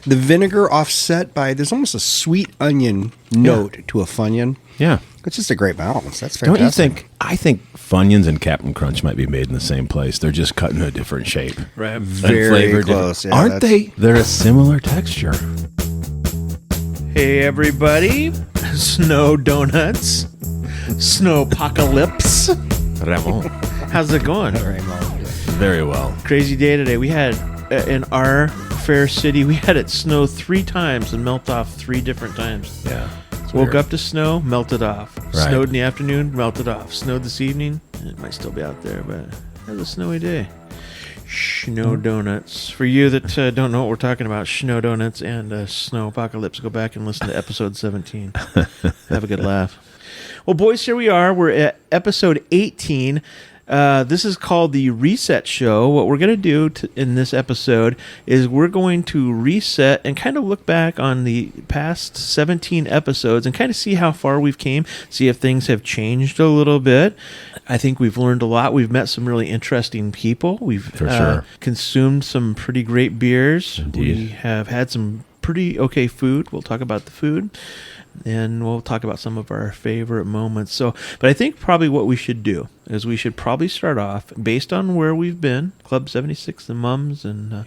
The vinegar offset by, there's almost a sweet onion note to a Funyun. Yeah. It's just a great balance. That's fantastic. Don't you think? I think Funyuns and Captain Crunch might be made in the same place. They're just cut in a different shape. Right. Very close. Yeah, Aren't they? They're a similar texture. Hey, everybody. Snow donuts. Snowpocalypse. Ramon. How's it going? Very well. Crazy day today. We had, in our fair city, we had it snow 3 times and melt off 3 different times. Yeah. Woke up to snow, melted off. Right. Snowed in the afternoon, melted off. Snowed this evening. It might still be out there, but it was a snowy day. Snow donuts. For you that don't know what we're talking about, snow donuts and snow apocalypse, go back and listen to episode 17. Have a good laugh. Well, boys, here we are. We're at episode 18. This is called the Reset Show. What we're going to do in this episode is we're going to reset and kind of look back on the past 17 episodes and kind of see how far we've came, see if things have changed a little bit. I think we've learned a lot. We've met some really interesting people. We've For sure. consumed some pretty great beers. Indeed. We have had some pretty okay food. We'll talk about the food. And we'll talk about some of our favorite moments. But I think probably what we should do is we should probably start off based on where we've been, Club 76, the Mums, and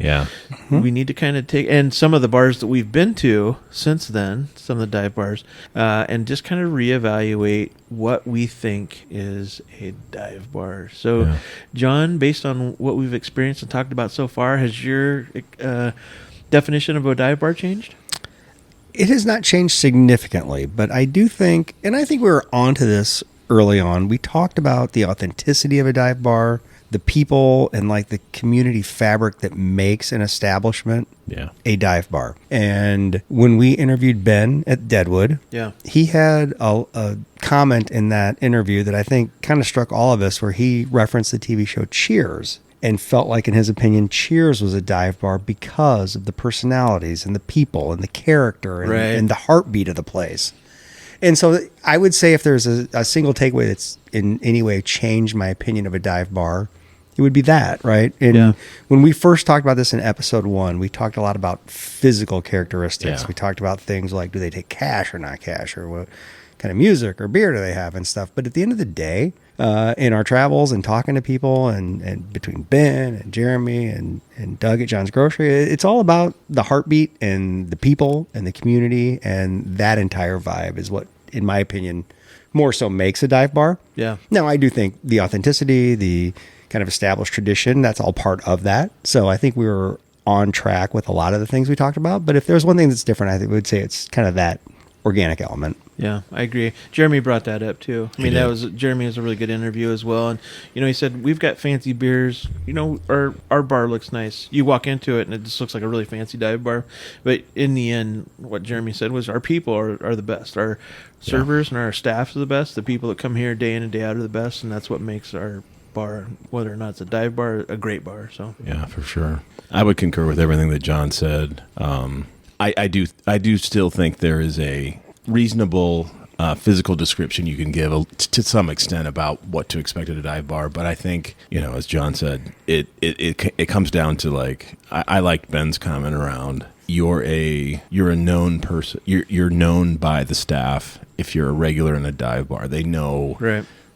we need to kind of take, and some of the bars that we've been to since then, some of the dive bars, and just kind of reevaluate what we think is a dive bar. So, John, based on what we've experienced and talked about so far, has your definition of a dive bar changed? It has not changed significantly, but I do think, and I think we were onto this early on, we talked about the authenticity of a dive bar, the people, and like the community fabric that makes an establishment a dive bar. And when we interviewed Ben at Deadwood, he had a comment in that interview that I think kind of struck all of us, where he referenced the TV show Cheers, and felt like, in his opinion, Cheers was a dive bar because of the personalities and the people and the character and the heartbeat of the place. And so I would say if there's a single takeaway that's in any way changed my opinion of a dive bar, it would be that, right? And when we first talked about this in episode 1, we talked a lot about physical characteristics. We talked about things like, do they take cash or not cash, or what kind of music or beer do they have and stuff. But at the end of the day, in our travels and talking to people and between Ben and Jeremy and Doug at John's Grocery, it's all about the heartbeat and the people and the community, and that entire vibe is what, in my opinion, more so makes a dive bar. Yeah. Now, I do think the authenticity, the kind of established tradition, that's all part of that. So I think we were on track with a lot of the things we talked about. But if there's one thing that's different, I would say it's kind of that organic element. Yeah, I agree. Jeremy brought that up too. I mean, Jeremy was a really good interview as well. And, he said, we've got fancy beers. Our bar looks nice. You walk into it and it just looks like a really fancy dive bar. But in the end, what Jeremy said was our people are the best. Our servers and our staff are the best. The people that come here day in and day out are the best. And that's what makes our bar, whether or not it's a dive bar, a great bar. So yeah, for sure. I would concur with everything that John said. I do still think there is a reasonable physical description you can give to some extent about what to expect at a dive bar, but I think, as John said, it comes down to, like, I liked Ben's comment around you're a known person. You're known by the staff if you're a regular in a dive bar. They know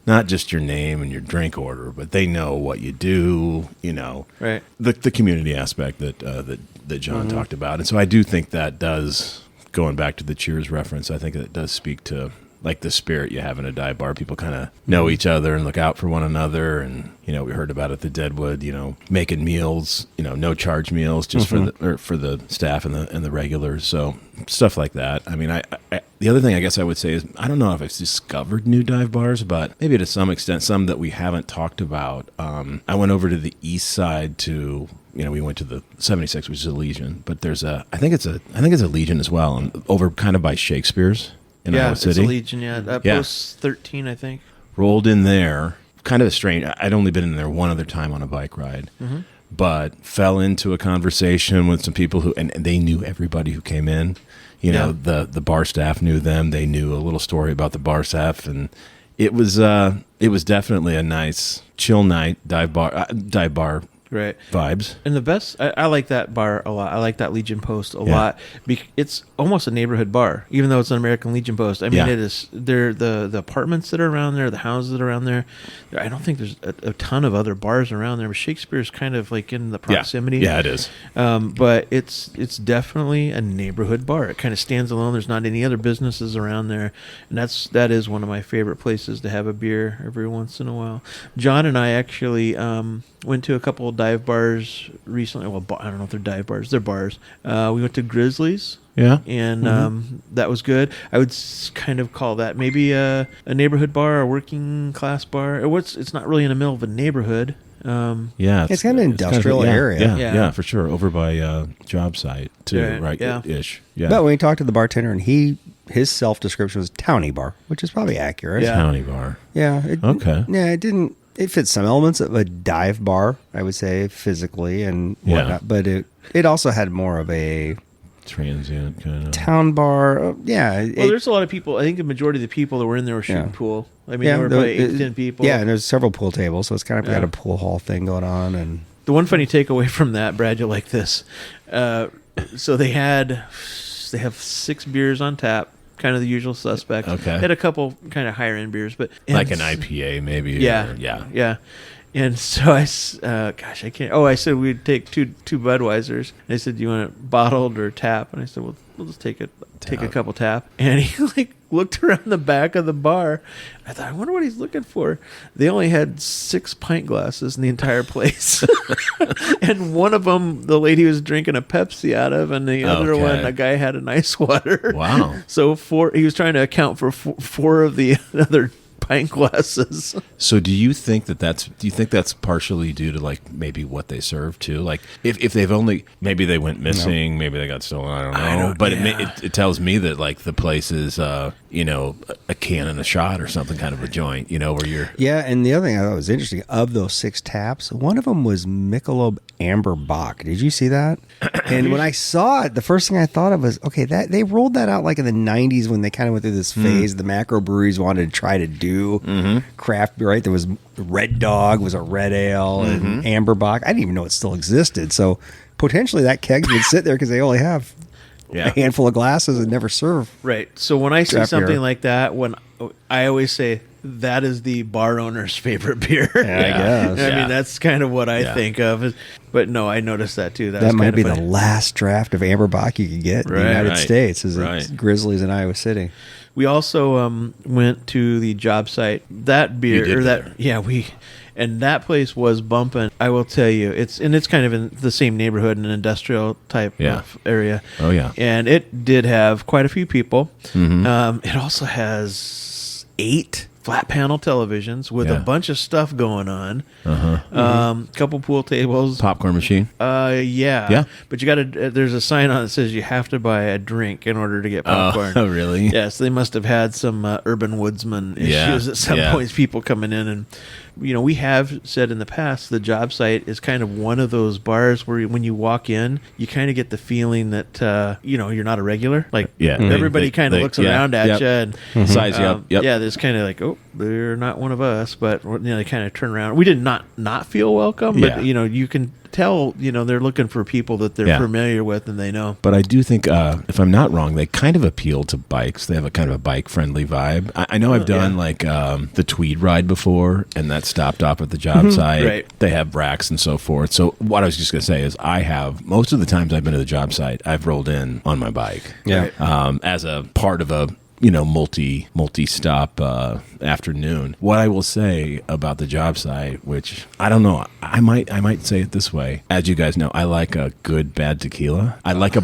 not just your name and your drink order, but they know what you do. The community aspect that John talked about, and so I do think that does. Going back to the Cheers reference, I think it does speak to, like, the spirit you have in a dive bar. People kind of know each other and look out for one another. And, we heard about it at the Deadwood, making meals, no charge meals just for the staff and the regulars. So stuff like that. I mean, I the other thing I guess I would say is, I don't know if I've discovered new dive bars, but maybe to some extent, some that we haven't talked about. I went over to the east side to, we went to the 76, which is a Legion, but there's I think it's a Legion as well, and over kind of by Shakespeare's in Iowa City. It's a Legion, Post 13, I think. Rolled in there, kind of strange. I'd only been in there one other time on a bike ride, but fell into a conversation with some people and they knew everybody who came in. The bar staff knew them. They knew a little story about the bar staff, and it was definitely a nice chill night dive bar Right. vibes. And the best, I like that bar a lot. I like that Legion Post a lot. It's almost a neighborhood bar, even though it's an American Legion Post. I mean, it is. They're the apartments that are around there, the houses that are around there. I don't think there's a ton of other bars around there. But Shakespeare's kind of like in the proximity. Yeah, it is. But it's definitely a neighborhood bar. It kind of stands alone. There's not any other businesses around there, and that is one of my favorite places to have a beer every once in a while. John and I actually went to a couple of dive bars recently. Well, I don't know if they're dive bars. They're bars. We went to Grizzlies. Yeah. And that was good. I would kind of call that maybe a neighborhood bar, a working class bar. It's not really in the middle of a neighborhood. It's kind of an industrial area. Yeah, for sure. Over by job site too, right? Yeah. Ish. Yeah. But when we talked to the bartender, and his self description was towny bar, which is probably accurate. Yeah. County bar. Yeah. Okay. Yeah, it didn't. It fits some elements of a dive bar, I would say, physically and whatnot. But it also had more of a transient kind of town bar. Well, there's a lot of people. I think the majority of the people that were in there were shooting pool. I mean, there were probably 8 to 10 people. Yeah, and there's several pool tables, so it's kind of got a pool hall thing going on. And the one funny takeaway from that, Brad, you'll like this. So they have 6 beers on tap, kind of the usual suspects. Okay. They had a couple kind of higher end beers, but like an IPA maybe. Yeah. And so I can't. Oh, I said we'd take two Budweisers. And they said, "Do you want it bottled or tap?" And I said, "Well, we'll just take a couple tap." And he like looked around the back of the bar. I thought, I wonder what he's looking for. They only had 6 pint glasses in the entire place, and one of them the lady was drinking a Pepsi out of, and the other one a guy had an ice water. Wow! So he was trying to account for 4 of the other pint glasses. So do you think that's partially due to like maybe what they serve too? Like if they've only, maybe they went missing, maybe they got stolen, I don't know. But it tells me that like the place is a can and a shot or something, kind of a joint, where you're. Yeah, and the other thing I thought was interesting, of those 6 taps, one of them was Michelob Amber Bock. Did you see that? And when I saw it, the first thing I thought of was, okay, that they rolled that out like in the 90s when they kind of went through this phase. The macro breweries wanted to try to do craft beer, right? There was Red Dog, was a red ale, and Amber Bock. I didn't even know it still existed. So potentially that keg would sit there because they only have a handful of glasses and never serve. Right. So when I see Draft something beer. like that, when I always say that is the bar owner's favorite beer. I guess. I mean, that's kind of what I think of. But no, I noticed that too. That might be the last draft of Amber Bock you could get in the United States. Is it Grizzlies in Iowa City? We also went to the job site. That beer, and that place was bumping. I will tell you, it's kind of in the same neighborhood, in an industrial type of area. Oh yeah, and it did have quite a few people. It also has 8 flat panel televisions with a bunch of stuff going on. Couple pool tables, popcorn machine. Yeah. But you got to. There's a sign on that says you have to buy a drink in order to get popcorn. Oh, really? Yes, they must have had some urban woodsman issues at some points. People coming in, and we have said in the past the job site is kind of one of those bars where when you walk in, you kind of get the feeling that you're not a regular. Like everybody kind of looks around at you and size you up. Yeah, there's kind of like, oh, they're not one of us, but they kind of turn around. We did not feel welcome, but you can tell they're looking for people that they're familiar with and they know. But I do think, if I'm not wrong, they kind of appeal to bikes. They have a kind of a bike friendly vibe. I know I've done like the Tweed ride before, and that stopped off at the job site. Right. They have racks and so forth. So what I was just going to say is, most of the times I've been to the job site, I've rolled in on my bike. Yeah. As a part of a multi-stop afternoon. What I will say about the job site, which I don't know, I might say it this way. As you guys know, I like a good bad tequila. I like a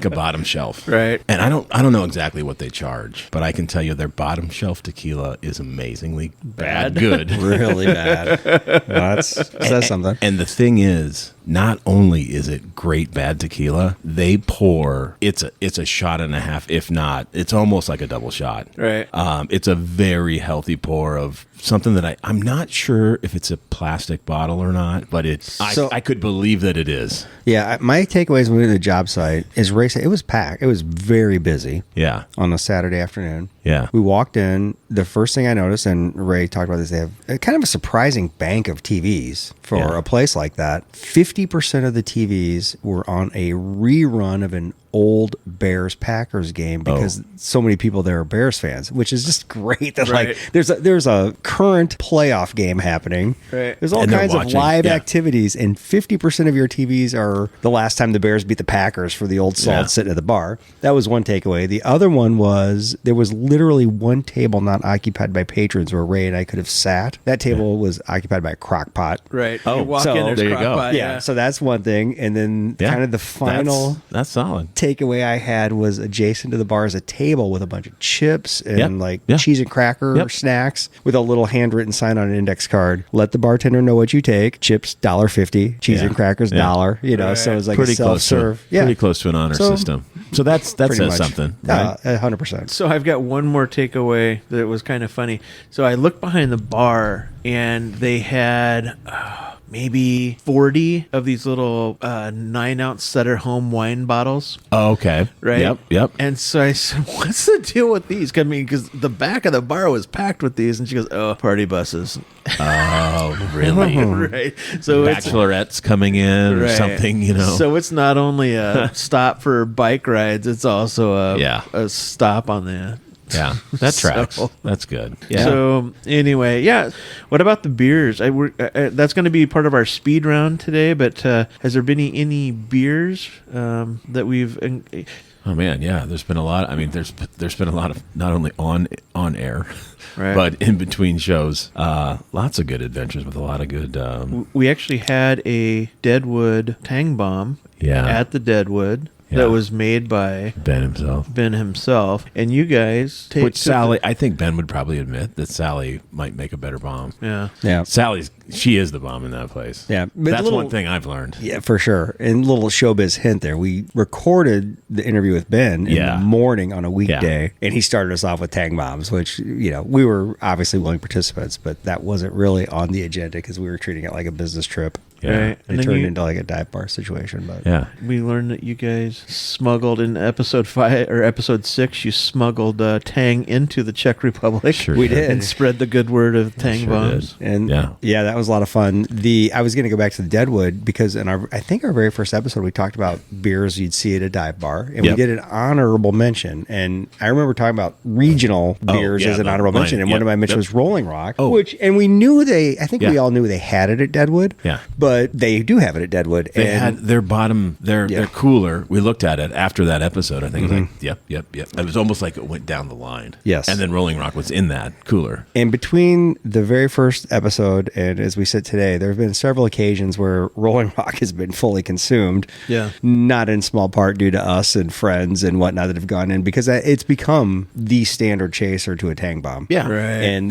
bottom shelf. Right. And I don't know exactly what they charge, but I can tell you their bottom shelf tequila is amazingly bad good. Really bad. Well, that says something. And the thing is, not only is it great bad tequila, they pour it's a shot and a half, if not, it's almost like a double shot. Right. It's a very healthy pour of something that I'm not sure if it's a plastic bottle or not, but I could believe that it is. Yeah, my takeaways when we went to the job site is Ray said it was packed. It was very busy. Yeah. On a Saturday afternoon. Yeah. We walked in. The first thing I noticed, and Ray talked about this, they have kind of a surprising bank of TVs for a place like that. 50% of the TVs were on a rerun of an old Bears-Packers game because so many people there are Bears fans, which is just great. That like there's a current playoff game happening. Right. There's all And they're kinds of watching, live activities, and 50% of your TVs are the last time the Bears beat the Packers for the old salt sitting at the bar. That was one takeaway. The other one was there was literally one table not occupied by patrons where Ray and I could have sat. That table was occupied by a crock pot. Right. Oh, you walk so in, there's there you go. crockpot, Yeah, so that's one thing. And then kind of the final That's solid. takeaway I had was adjacent to the bar is a table with a bunch of chips and Yep. cheese and cracker snacks with a little handwritten sign on an index card. Let the bartender know what you take. Chips $1.50, cheese and crackers $1. You know, so it's like Pretty a self-serve. pretty close to an honor system. So that Pretty says much. something. Right? 100%. So I've got one more takeaway that was kind of funny. So I looked behind the bar and they had maybe 40 of these little 9-ounce Sutter Home wine bottles. Oh, okay. Right. Yep. And so I said, "What's the deal with these?" I mean, because the back of the bar was packed with these, and she goes, "Oh, party buses." Oh, really? Right. So it's Bachelorette's coming in or right. something, you know. So it's not only a stop for bike rides; it's also a stop on the. yeah, that tracks. So- That's good. Yeah. So anyway, what about the beers? That's going to be part of our speed round today. But has there been any beers that we've? Oh man, yeah. There's been a lot. I mean, there's been a lot of not only on air, Right. but in between shows. Lots of good adventures with a lot of good. We actually had a Deadwood Tang bomb at the Deadwood that was made by Ben himself. Ben himself, and you guys take Which Sally, I think Ben would probably admit that Sally might make a better bomb. Yeah. She is the bomb in that place. Yeah. But That's one thing I've learned. Yeah, for sure. And little showbiz hint there. We recorded the interview with Ben in the morning on a weekday, and he started us off with Tang bombs, which, you know, we were obviously willing participants, but that wasn't really on the agenda because we were treating it like a business trip. Yeah. Right. It turned into like a dive bar situation. But Yeah. We learned that you guys smuggled in episode 5 or episode 6. You smuggled Tang into the Czech Republic. Sure We did. did. And spread the good word of Tang Sure bombs. did. And Yeah. that was a lot of fun. I was going to go back to the Deadwood because in I think our very first episode, we talked about beers you'd see at a dive bar, and we did an honorable mention. And I remember talking about regional beers as an honorable mention, and one of my mentions was Rolling Rock, and we knew I think we all knew they had it at Deadwood, but they do have it at Deadwood. They had their bottom, their cooler. We looked at it after that episode. I think it was like, yep. It was almost like it went down the line. Yes. And then Rolling Rock was in that cooler. And between the very first episode and as we sit today, there have been several occasions where Rolling Rock has been fully consumed. Yeah. Not in small part due to us and friends and whatnot that have gone in, because it's become the standard chaser to a Tang bomb. Yeah. Right. And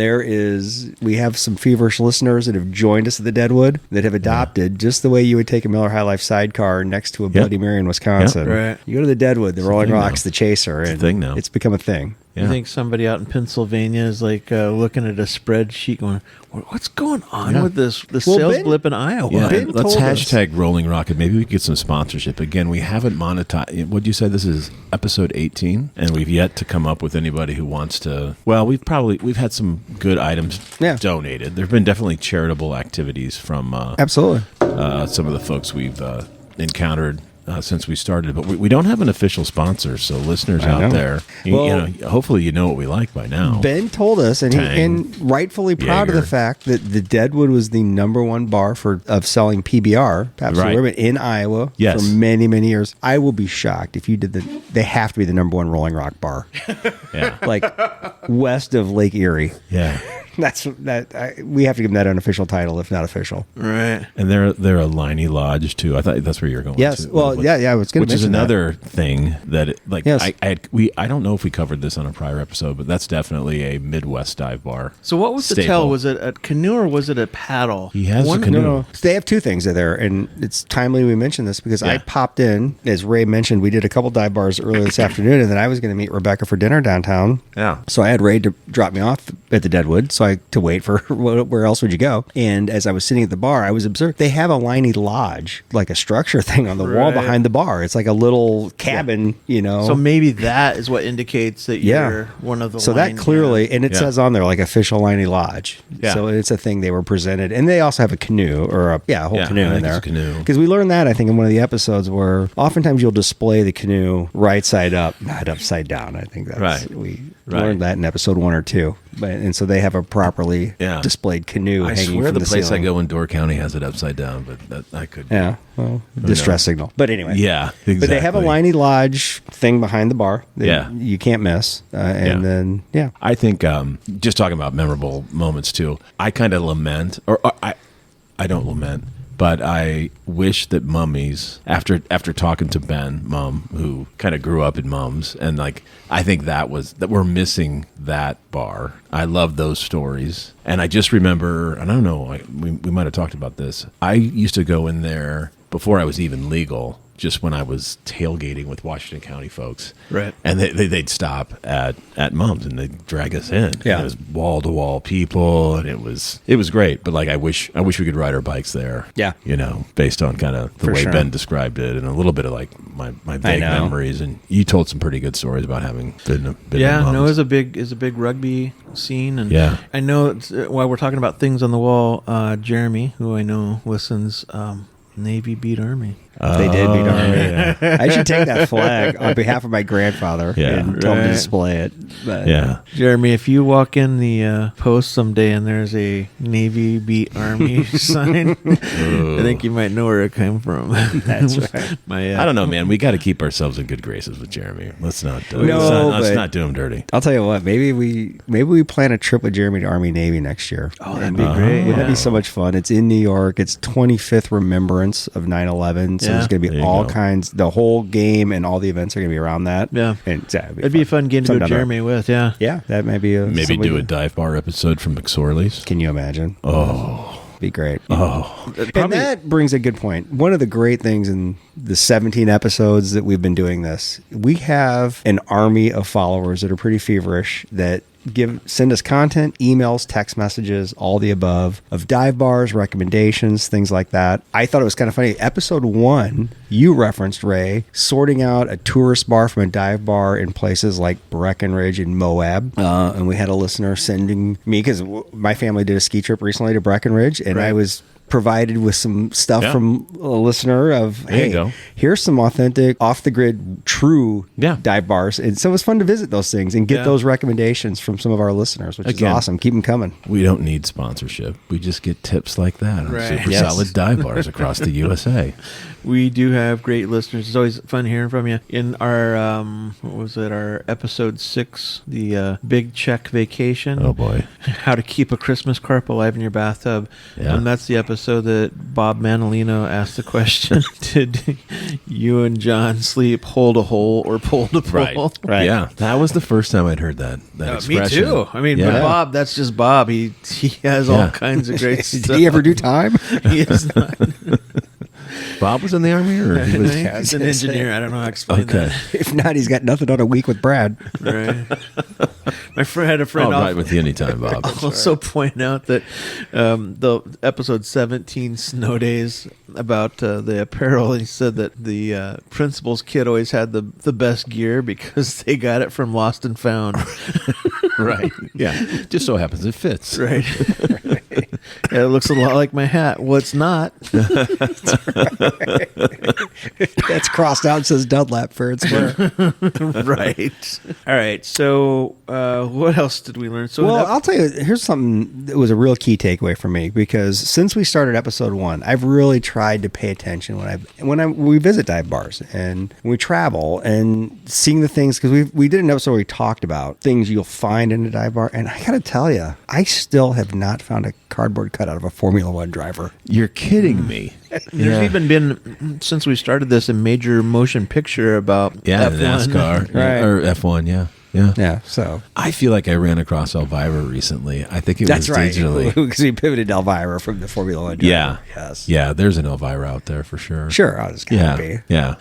we have some feverish listeners that have joined us at the Deadwood that have adopted just the way you would take a Miller High Life sidecar next to a Bloody Mary in Wisconsin. Right. You go to the Deadwood, the Rolling Rock's the chaser. It's a thing now. It's become a thing. You think somebody out in Pennsylvania is like looking at a spreadsheet going, what's going on with this sales Ben- blip in Iowa? Yeah, Ben let's told us- hashtag Rolling Rock, and maybe we could get some sponsorship. Again, we haven't monetized. What did you say? This is episode 18, and we've yet to come up with anybody who wants to. Well, we've had some good items donated. There have been definitely charitable activities from Absolutely. some of the folks we've encountered since we started, but we don't have an official sponsor. So listeners out there, you know, hopefully you know what we like by now. Ben told us, and Tang, and rightfully proud of the Jaeger. fact that the Deadwood was the number one bar of selling PBR, Pabst Blue Ribbon, in Iowa for many, many years. I will be shocked if you did they have to be the number one Rolling Rock bar. Yeah. Like west of Lake Erie. Yeah. We have to give them that unofficial title, if not official. Right. And they're a Liney Lodge too. I thought that's where you're going. Yes. to. Well, I was going to mention which is another thing that Yes. I don't know if we covered this on a prior episode, but that's definitely a Midwest dive bar. So what was the staple. tell? Was it a canoe or was it a paddle? He has a canoe. No. So they have two things there, and it's timely we mentioned this because I popped in, as Ray mentioned, we did a couple dive bars earlier this afternoon, and then I was going to meet Rebecca for dinner downtown. Yeah. So I had Ray to drop me off at the Deadwood, so to wait for where else would you go? And as I was sitting at the bar, I was observed they have a liney lodge, like a structure thing on the wall behind the bar. It's like a little cabin, So maybe that is what indicates that you're one of the. So that clearly, and it says on there like official liney lodge. Yeah. So it's a thing they were presented, and they also have a canoe or a whole canoe in there. Canoe. Because we learned that I think in one of the episodes where oftentimes you'll display the canoe right side up, not upside down. I think that's we learned that in episode 1 or 2. And so they have a properly displayed canoe. I hanging swear from the place ceiling. I go in Door County has it upside down, but that I could. Yeah, well, distress signal. But anyway, exactly. But they have a liney lodge thing behind the bar. That you can't miss. Then I think just talking about memorable moments too. I kind of lament, or I don't lament, but I wish that Mummies, after talking to Ben, Mum, who kind of grew up in Mums, and like I think that we're missing that bar. I love those stories, and I just remember, and I don't know, we might have talked about this. I used to go in there before I was even legal, just when I was tailgating with Washington County folks. Right. And they'd stop at Mums and they'd drag us in. Yeah. And it was wall-to-wall people, and it was great. But like I wish we could ride our bikes there. Yeah. You know, based on kind of the For way sure. Ben described it, and a little bit of like my vague know. memories. And you told some pretty good stories about having been to Yeah, Mums. no, it's a big rugby scene, and Yeah. I know while we're talking about things on the wall, Jeremy, who I know listens, Navy beat Army. They did beat Army. Yeah. I should take that flag on behalf of my grandfather and tell him to display it. But Yeah. Jeremy, if you walk in the post someday and there's a Navy beat Army sign, I think you might know where it came from. That's right. I don't know, man. We got to keep ourselves in good graces with Jeremy. Let's not. No, let's but- not do him dirty. I'll tell you what, maybe we plan a trip with Jeremy to Army Navy next year. Oh, that'd be great. Wouldn't that be so much fun? It's in New York. It's 25th remembrance of 9/11. So there's going to There be you all go. kinds. The whole game and all the events are going to be around that. Yeah. And It'd be a fun game to go Something down Jeremy with, yeah. Yeah, that might be Maybe somebody do a to- dive bar episode from McSorley's. Can you imagine? Oh, Be great. oh, And that brings a good point. One of the great things in the 17 episodes that we've been doing this, we have an army of followers that are pretty feverish that send us content, emails, text messages, all the above, of dive bars, recommendations, things like that. I thought it was kind of funny. Episode 1, you referenced, Ray, sorting out a tourist bar from a dive bar in places like Breckenridge and Moab. And we had a listener sending me, because my family did a ski trip recently to Breckenridge, and I was provided with some stuff from a listener of, There you hey, go. here's some authentic, off-the-grid, true dive bars. And so it was fun to visit those things and get those recommendations from some of our listeners, which is awesome. Keep them coming. we don't need sponsorship. We just get tips like that on Right. super Yes. solid dive bars across the USA. We do have great listeners. It's always fun hearing from you. In our, what was it, our episode 6, the Big Check Vacation. Oh boy. How to keep a Christmas carp alive in your bathtub. Yeah. And that's the episode that Bob Manolino asked the question, did you and John sleep hole to hole or pole to pole? Right. Yeah, that was the first time I'd heard that Me expression. too. I mean, Yeah. but Bob, that's just Bob. He has all kinds of great stuff. Did he ever do time? He is not. Bob was in the Army, or he was? He's an engineer. I don't know how to explain Okay. that. If not, he's got nothing on a week with Brad. Right. My friend had a Oh, friend right with you anytime, Bob. also point out that the episode 17 snow days about the apparel, he said that the principal's kid always had the best gear because they got it from Lost and Found. Right. Yeah. Just so happens it fits. Right. Yeah, it looks a lot like my hat. Well, it's not. That's crossed out and says Dunlap fair and square. Right. All right. So what else did we learn? So Well, I'll tell you, here's something that was a real key takeaway for me, because since we started episode 1, I've really tried to pay attention when we visit dive bars and when we travel and seeing the things, because we did an episode where we talked about things you'll find in a dive bar, and I got to tell you, I still have not found a cardboard cutout of a Formula One driver. You're kidding me. there's even been, since we started this, a major motion picture about Yeah, F1. NASCAR. Right. Or F1, yeah. Yeah. Yeah, so I feel like I ran across Elvira recently. I think it that's was right, digitally. because we pivoted Elvira from the Formula One driver. Yeah. Yes. Yeah, there's an Elvira out there for sure. Sure, I was Yeah. happy. Yeah.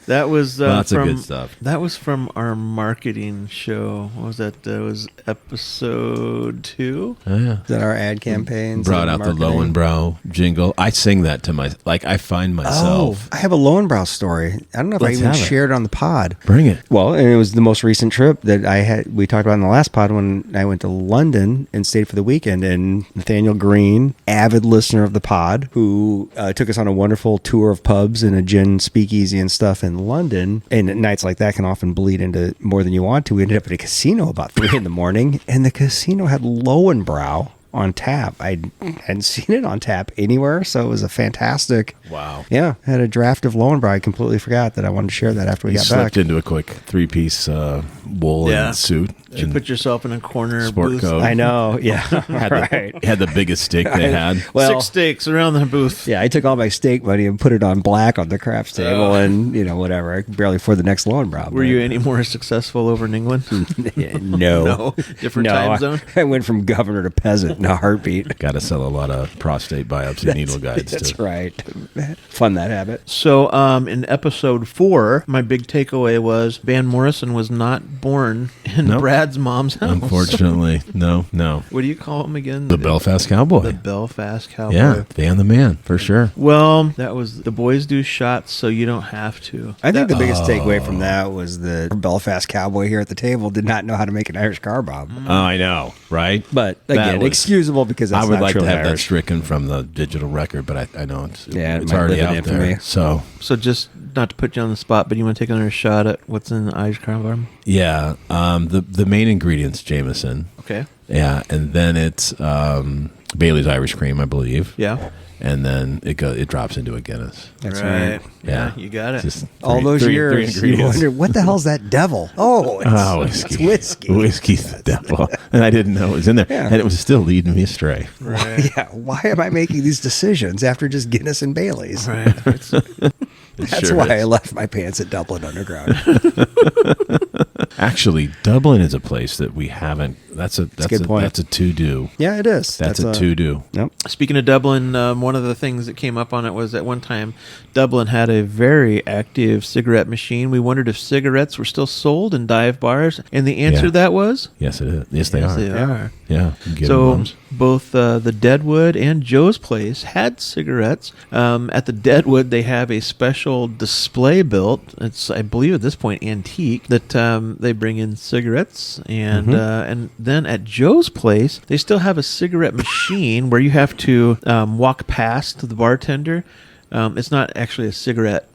That was Lots of from good stuff. That was from our marketing show. What was that? That was episode 2. Oh, yeah. Is that our ad campaigns? Brought and out the marketing? Lowenbrow jingle. I sing that to my, like, I find myself. I have a Lowenbrow story. I don't know if I Let's even have it. shared it on the pod. Bring it. Well, and it was the most recent trip that I had. We talked about in the last pod when I went to London and stayed for the weekend. And Nathaniel Green, avid listener of the pod, who took us on a wonderful tour of pubs and a gin speakeasy and stuff in London. And nights like that can often bleed into more than you want to. We ended up at a casino about 3 in the morning, and the casino had Lowenbrow on tap. I hadn't seen it on tap anywhere, so it was a fantastic. Wow. Yeah, I had a draft of Lowenbrow. I completely forgot that I wanted to share that after we You got slipped back. into a quick 3-piece wool Yeah. and suit. Did you and put yourself in a corner sport booth? coat. I know. Yeah, Had right. had the biggest steak they had. Well, 6 steaks around the booth. yeah, I took all my steak money and put it on black on the craps table, and whatever. I could barely afford the next Lowenbrow. Were you any more successful over in England? No, No? Different time zone? I went from governor to peasant in a heartbeat. Got to sell a lot of prostate biopsy needle guides. That's too. right. Fun that habit. So, in episode 4, my big takeaway was Van Morrison was not born in Nope. Brad's mom's house. Unfortunately, no. What do you call him again? The Belfast Cowboy. The Belfast Cowboy. Yeah, Van the Man, for sure. Well, that was the boys do shots, so you don't have to. I think the biggest takeaway from that was the Belfast cowboy here at the table did not know how to make an Irish car bomb. Oh, I know, right? But That again, was- excusable because that's I would not like to truly have that Irish. stricken from the digital record, but I know it's Yeah, it it's might already live in out there. infamy. So So just not to put you on the spot, but you want to take another shot at what's in the Irish car bomb? yeah, the main ingredients Jameson. Okay. Yeah, and then it's Bailey's Irish Cream, I believe. Yeah. And then it drops into a Guinness. That's right. Yeah, Yeah. you got it. Just All those three years, you ingredients. wonder, what the hell's that devil? Oh, it's whiskey. Whiskey's the devil. And I didn't know it was in there. Yeah. And it was still leading me astray. Right. Yeah, why am I making these decisions after just Guinness and Bailey's? Right. It That's sure why is. I left my pants at Dublin Underground. Actually, Dublin is a place that we haven't. That's a good point. That's a to-do. Yeah, it is. That's a to-do. Nope. Speaking of Dublin, one of the things that came up on it was at one time Dublin had a very active cigarette machine. We wondered if cigarettes were still sold in dive bars, and the answer Yeah. to that was Yes, it is. Yes, they yes, are. they are. Yeah. You can get So them. both the Deadwood and Joe's Place had cigarettes. At the Deadwood, they have a special display built. It's, I believe, at this point antique that they bring in cigarettes, and then at Joe's Place, they still have a cigarette machine where you have to walk past the bartender. It's not actually a cigarette.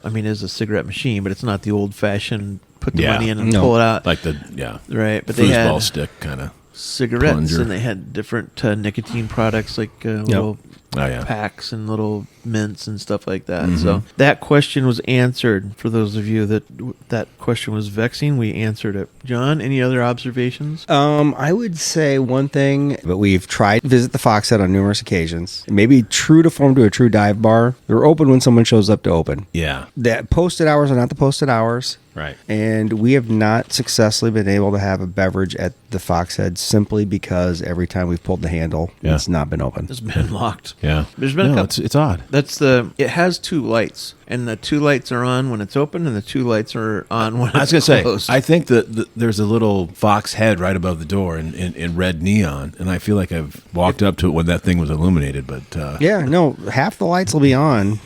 I mean, it's a cigarette machine, but it's not the old-fashioned put the Yeah. money in and No. pull it out. Like Right, but they foosball had stick kind of. cigarettes, plunger. and they had different nicotine products like little Oh, yeah. packs and little mints and stuff like that. Mm-hmm. So that question was answered. For those of you that question was vexing, we answered it. John, any other observations? I would say one thing, but we've tried to visit the Foxhead on numerous occasions. Maybe true to form to a true dive bar. They're open when someone shows up to open. Yeah. That posted hours are not the posted hours. Right. And we have not successfully been able to have a beverage at the Foxhead simply because every time we've pulled the handle, Yeah. it's not been open. It's been locked. Yeah. There's been a no, couple. it's odd. It has 2 lights, and the 2 lights are on when it's open, and the 2 lights are on when I was it's gonna closed. say, I think that there's a little fox head right above the door in red neon, and I feel like I've walked up to it when that thing was illuminated. But Yeah, no, half the lights will be on.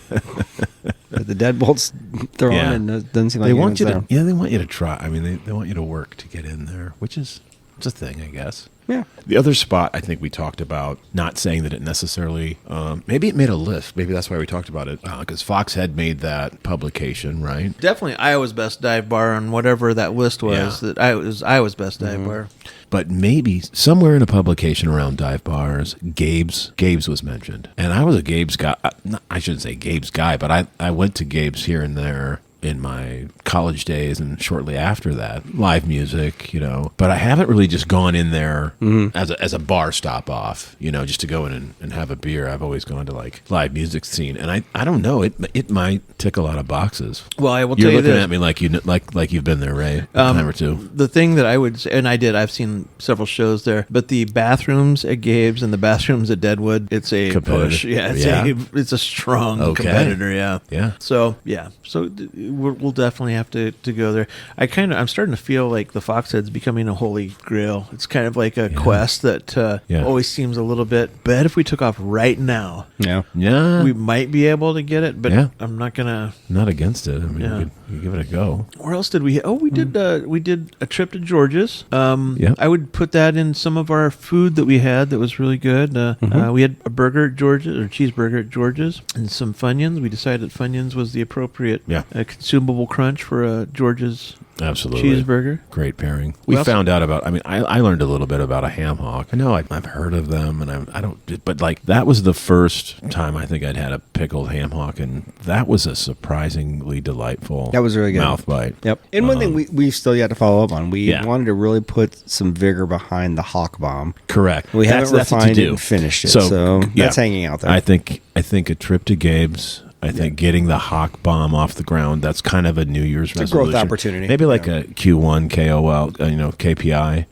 But the deadbolts they're Yeah. on and it doesn't seem like they want you anyone's to, there. they want you to try. I mean, they want you to work to get in there, which is it's a thing, I guess. Yeah. The other spot I think we talked about, not saying that it necessarily, maybe it made a list. Maybe that's why we talked about it, because Fox had made that publication, right? Definitely Iowa's best dive bar on whatever that list was. Yeah. That Iowa's best dive bar. But maybe somewhere in a publication around dive bars, Gabe's was mentioned. And I was a Gabe's guy. I shouldn't say Gabe's guy, but I went to Gabe's here and there in my college days and shortly after that. Live music, But I haven't really just gone in there as a bar stop off, just to go in and have a beer. I've always gone to like live music scene. And I don't know, it might tick a lot of boxes. Well, I will You're tell you looking this. at me like like you've been there, Ray, a time or two. The thing that I would say, and I did, I've seen several shows there, but the bathrooms at Gabe's and the bathrooms at Deadwood, it's a Competitive. push. Yeah, Yeah. it's a strong Okay. competitor. Yeah. Yeah. So yeah. So we'll definitely have to go there. I'm starting to feel like the Foxhead's becoming a holy grail. It's kind of like a quest that always seems a little bit. Bet if we took off right now, we might be able to get it. But I'm not gonna. Not against it. I mean, we could give it a go. Where else did we? Oh, we did a trip to George's. I would put that in some of our food that we had that was really good. We had a burger at George's, or cheeseburger at George's, and some Funyuns. We decided Funyuns was the appropriate consumable crunch for a George's cheeseburger. Great pairing. We found out about, I learned a little bit about a ham hock. I know I've heard of them, and I don't, but like that was the first time I think I'd had a pickled ham hock, and that was a surprisingly delightful. That was really good. Mouth bite. Yep. And one thing we still yet to follow up on, we wanted to really put some vigor behind the hawk bomb. Correct. We haven't refined it and finished it, so that's hanging out there. I think a trip to Gabe's. I think getting the hawk bomb off the ground, that's kind of a New Year's resolution. It's a growth opportunity. Maybe like a Q1 KOL, KPI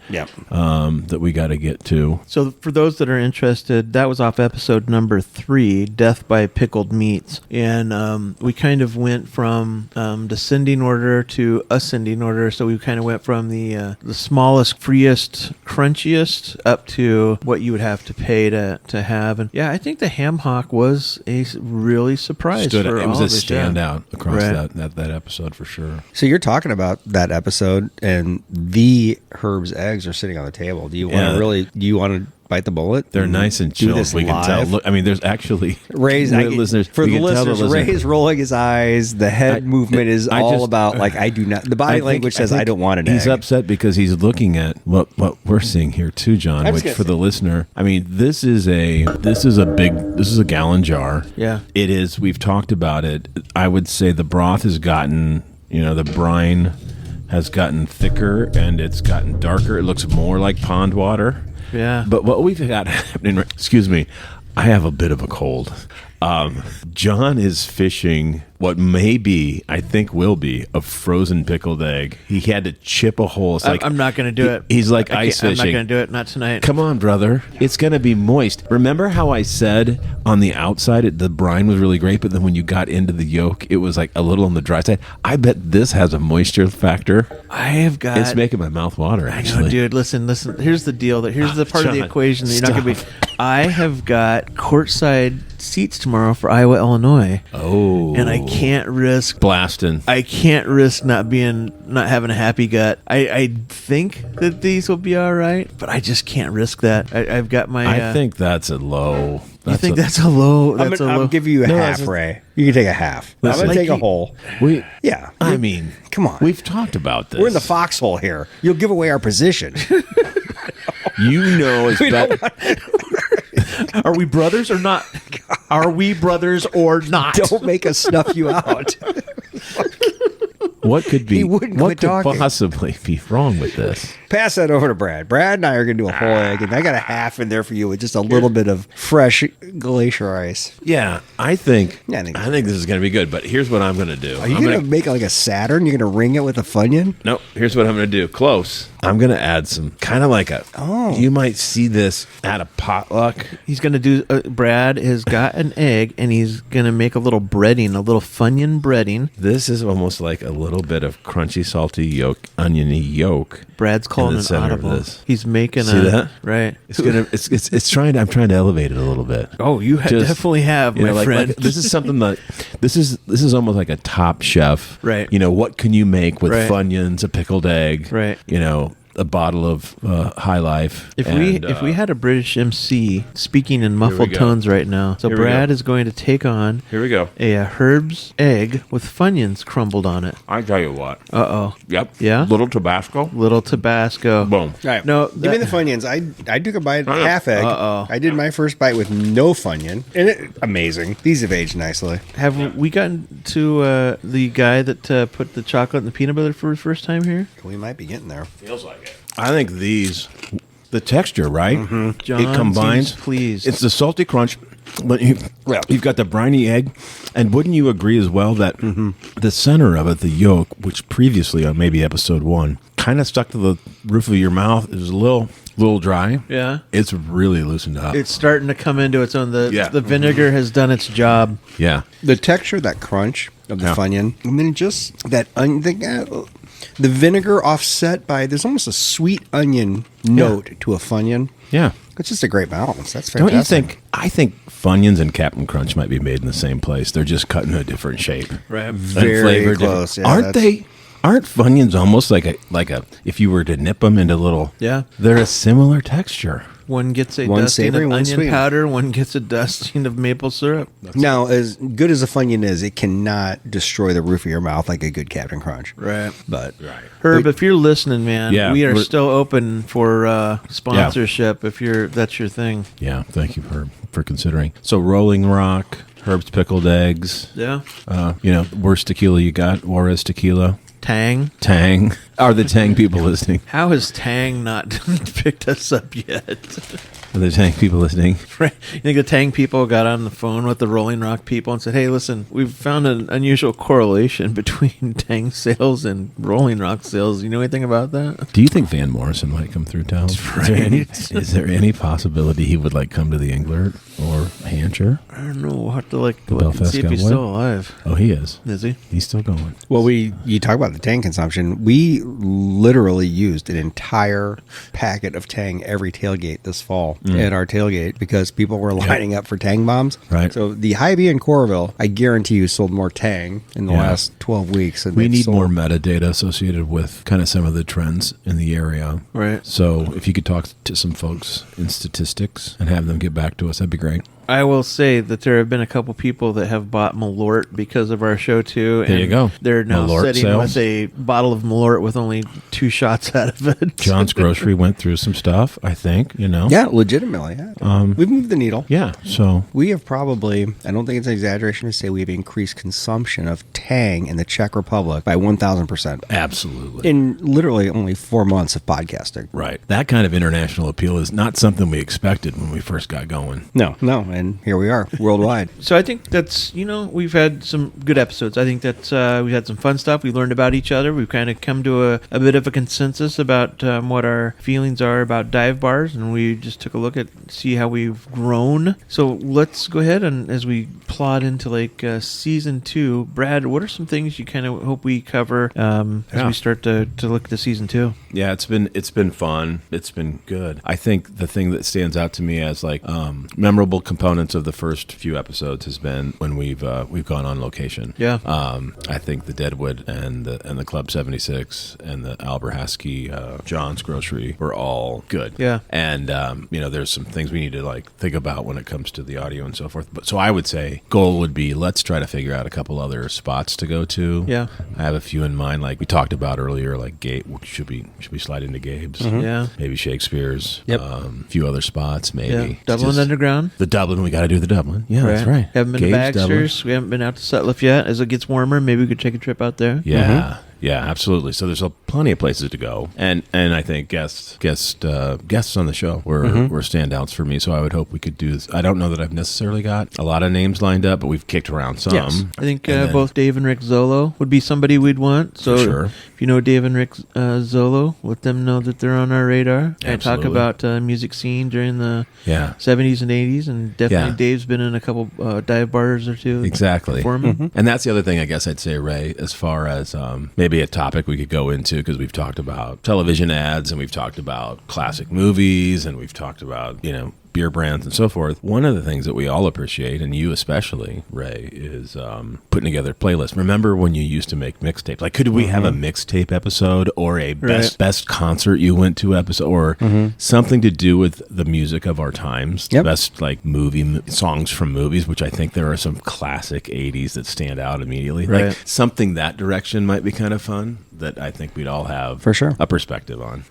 that we got to get to. So for those that are interested, that was off episode number 3, Death by Pickled Meats. And we kind of went from descending order to ascending order. So we kind of went from the smallest, freest, crunchiest up to what you would have to pay to have. And I think the ham hock was a really surprise. It was a standout across that episode for sure. So you're talking about that episode, and the Herb's eggs are sitting on the table. Do you want to bite the bullet? They're nice and chilled. We can tell. Look, there's actually Ray's listeners. For the listeners, Ray's rolling his eyes. The head movement is all about I do not. The body language says I don't want an egg. He's upset because he's looking at what we're seeing here too, John. Which for the listener, this is a gallon jar. Yeah, it is. We've talked about it. I would say the broth has gotten, the brine has gotten thicker and it's gotten darker. It looks more like pond water. Yeah. But what we've got happening, excuse me, I have a bit of a cold. John is fishing what I think will be a frozen pickled egg. He had to chip a hole. It's like, I'm not going to do it. He's like ice fishing. I'm not going to do it. Not tonight. Come on, brother. It's going to be moist. Remember how I said on the outside the brine was really great, but then when you got into the yolk, it was like a little on the dry side. I bet this has a moisture factor. It's making my mouth water, actually. I know, dude. Listen. Here's the deal. Here's the part of the equation that you're not going to be. I have got courtside seats tomorrow for Iowa, Illinois. Oh. And I can't risk blasting. I can't risk not having a happy gut. I think that these will be all right, but I just can't risk that. I've got my. I think that's a low. You think that's a low? I'll give you a half, Ray. You can take a half. I'm going to take a whole. Come on. We've talked about this. We're in the foxhole here. You'll give away our position. It's better. Are we brothers or not? Are we brothers or not? Don't make us snuff you out. What could possibly be wrong with this? Pass that over to Brad. Brad and I are going to do a whole egg, and I got a half in there for you with just a little bit of fresh glacier ice. Yeah, I think this is going to be good, but here's what I'm going to do. Are you going to make it like a Saturn? You're going to ring it with a Funyun? No, here's what I'm going to do. Close. I'm going to add some kind of like you might see this at a potluck. He's going to do, Brad has got an egg, and he's going to make a little breading, a little Funyun breading. This is almost like a little bit of crunchy, salty yolk, oniony yolk. Brad's calling an audible. He's making that? Right. It's trying to. I'm trying to elevate it a little bit. Oh, you definitely have, my friend. This is something that this is almost like a Top Chef. Right. What can you make with Funyuns, a pickled egg? Right. A bottle of High Life. If we had a British MC speaking in muffled tones right now, so Brad is going to take on. Here we go. A Herb's egg with Funyuns crumbled on it. I tell you what. Yep. Yeah. Little Tabasco. Boom. All right. No, give me the Funyuns. I took a bite, half egg. I did my first bite with no Funyun, and amazing. These have aged nicely. Have we gotten to the guy that put the chocolate and the peanut butter for his first time here? We might be getting there. Feels like it. I think the texture, right? Mm-hmm. John it combines. Please, it's the salty crunch, but you've got the briny egg, and wouldn't you agree as well that the center of it, the yolk, which previously on maybe episode 1, kind of stuck to the roof of your mouth, is a little dry. Yeah, it's really loosened up. It's starting to come into its own. The vinegar has done its job. Yeah, the texture, that crunch, of the Funyun. I mean, just that the vinegar offset by, there's almost a sweet onion note to a Funyun. Yeah. It's just a great balance. That's fantastic. Don't you think? I think Funyuns and Captain Crunch might be made in the same place. They're just cut in a different shape. Right. Very close. Yeah, aren't they? Aren't Funyuns almost like a? If you were to nip them into little, they're a similar texture. One gets a One dusting savory, of one onion sweet. powder. One gets a dusting of maple syrup. Now, as good as a Funyun is, it cannot destroy the roof of your mouth like a good Captain Crunch. Right. But Herb, if you're listening, man, we are we're- still open for sponsorship. If that's your thing. Yeah, thank you for considering. So Rolling Rock, Herb's Pickled Eggs. Yeah. Worst tequila you got, Juarez Tequila. Tang. Are the Tang people listening? How has Tang not picked us up yet? Are the Tang people listening? Right. You think the Tang people got on the phone with the Rolling Rock people and said, "Hey, listen, we've found an unusual correlation between Tang sales and Rolling Rock sales. You know anything about that?" Do you think Van Morrison might come through town? Is there any possibility he would come to the Englert or Hampshire? I don't know. We'll have to look and Belfast see if he's Cowboy? still alive. Oh, he is. Is he? He's still going. well, you talk about the Tang consumption. We literally used an entire packet of Tang every tailgate this fall at our tailgate because people were lining up for Tang bombs. Right. So the Hy-Vee in Coralville, I guarantee you, sold more Tang in the last 12 weeks. And We they've need sold- more metadata associated with kind of some of the trends in the area. Right. So if you could talk to some folks in statistics and have them get back to us, that'd be great. I will say that there have been a couple people that have bought Malort because of our show too. There you go. They're now Malort sitting sales. with a bottle of Malort with only 2 shots out of it. John's Grocery went through some stuff, I think, Yeah, legitimately. Yeah. We've moved the needle. Yeah, so We have probably, I don't think it's an exaggeration to say we have increased consumption of Tang in the Czech Republic by 1,000% absolutely. in literally only 4 months of podcasting. Right. That kind of international appeal is not something we expected when we first got going. No, and here we are worldwide. So I think that's, we've had some good episodes. I think that we've had some fun stuff. We learned about each other. We've kind of come to a bit of a consensus about what our feelings are about dive bars, and we just took a look at see how we've grown. So let's go ahead and as we plod into season 2, Brad, what are some things you kind of hope we cover as we start to look to season 2? Yeah, it's been fun. It's been good. I think the thing that stands out to me as memorable components of the first few episodes has been when we've gone on location. Yeah. I think the Deadwood and the Club 76 and the Alberhaski John's Grocery were all good. Yeah. And there's some things we need to think about when it comes to the audio and so forth. But so I would say goal would be let's try to figure out a couple other spots to go to. Yeah. I have a few in mind, like we talked about earlier, like should we slide into Gabe's? Yeah. Maybe Shakespeare's. Yep. A few other spots, maybe. Yeah. Dublin Just- Underground. The Dublin, we got to do the Dublin. Yeah, that's right. Haven't been Gabe's, to Baxter's. We haven't been out to Sutliff yet. As it gets warmer, maybe we could take a trip out there. Yeah, yeah, absolutely. So there's plenty of places to go, and I think guests on the show were standouts for me. So I would hope we could do this. I don't know that I've necessarily got a lot of names lined up, but we've kicked around some. Yes. I think And then- both Dave and Rick Zolo would be somebody we'd want. So For sure. if you know Dave and Rick Zolo, let them know that they're on our radar. And talk Absolutely. about music scene during the Yeah. 70s and 80s. And definitely Yeah. Dave's been in a couple dive bars or two. Exactly. Performing. And that's the other thing I guess I'd say, Ray, as far as maybe a topic we could go into, because we've talked about television ads and we've talked about classic movies and we've talked about, beer brands and so forth. One of the things that we all appreciate, and you especially, Ray, is putting together playlists. Remember when you used to make mixtapes? Like, could we have a mixtape episode or a best concert you went to episode or something to do with the music of our times? Yep. The best movie songs from movies, which I think there are some classic 80s that stand out immediately. Right. Like something that direction might be kind of fun that I think we'd all have For sure. a perspective on.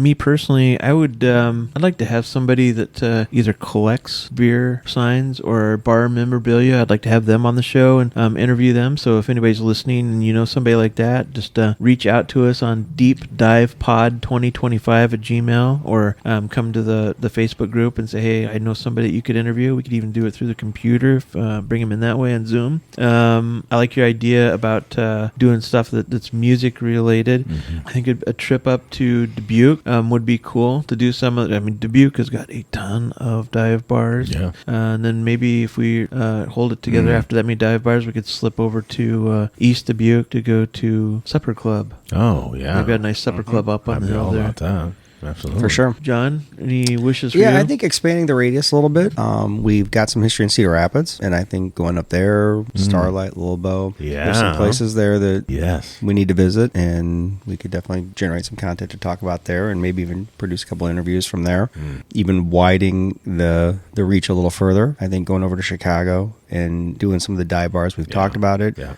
Me personally, I would. I'd like to have somebody that either collects beer signs or bar memorabilia. I'd like to have them on the show and interview them. So if anybody's listening and you know somebody like that, just reach out to us on deepdivepod2025@gmail or come to the Facebook group and say, hey, I know somebody that you could interview. We could even do it through the computer, bring them in that way on Zoom. I like your idea about doing stuff that's music related. I think a trip up to Dubuque would be cool to do some of. I mean, Dubuque has got a ton of dive bars. Yeah. And then maybe if we hold it together after that many dive bars, we could slip over to East Dubuque to go to Supper Club. Oh, yeah. They've got a nice supper club up on I'd the be hill all there. about that. Absolutely. For sure. John, any wishes for you? Yeah, I think expanding the radius a little bit. We've got some history in Cedar Rapids, and I think going up there, Starlight, Little Bow, there's some places there that Yes. we need to visit, and we could definitely generate some content to talk about there, and maybe even produce a couple interviews from there. Even widening the reach a little further. I think going over to Chicago and doing some of the dive bars, we've talked about it. Yeah.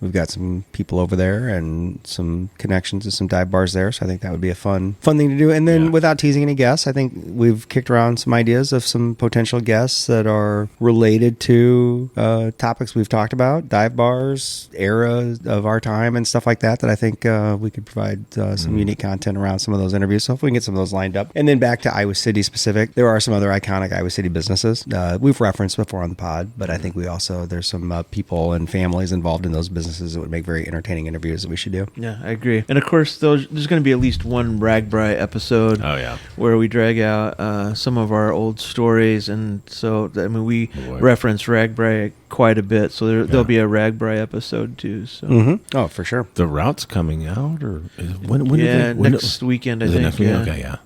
We've got some people over there and some connections to some dive bars there, so I think that would be a fun thing to do. And then without teasing any guests, I think we've kicked around some ideas of some potential guests that are related to topics we've talked about, dive bars, era of our time, and stuff like that. That I think we could provide some unique content around some of those interviews. So if we can get some of those lined up, and then back to Iowa City specific, there are some other iconic Iowa City businesses we've referenced before on the pod, but I think we also there's some people and families involved in those businesses that would make very entertaining interviews that we should do. Yeah, I agree. And of course, there's going to be at least one Ragbri episode. Oh, yeah. Where we drag out some of our old stories, and so I mean we reference Ragbri quite a bit. So there'll be a Ragbri episode too. So Oh, for sure. The route's coming out, or when? Next weekend I is it think. next weekend? Okay, yeah.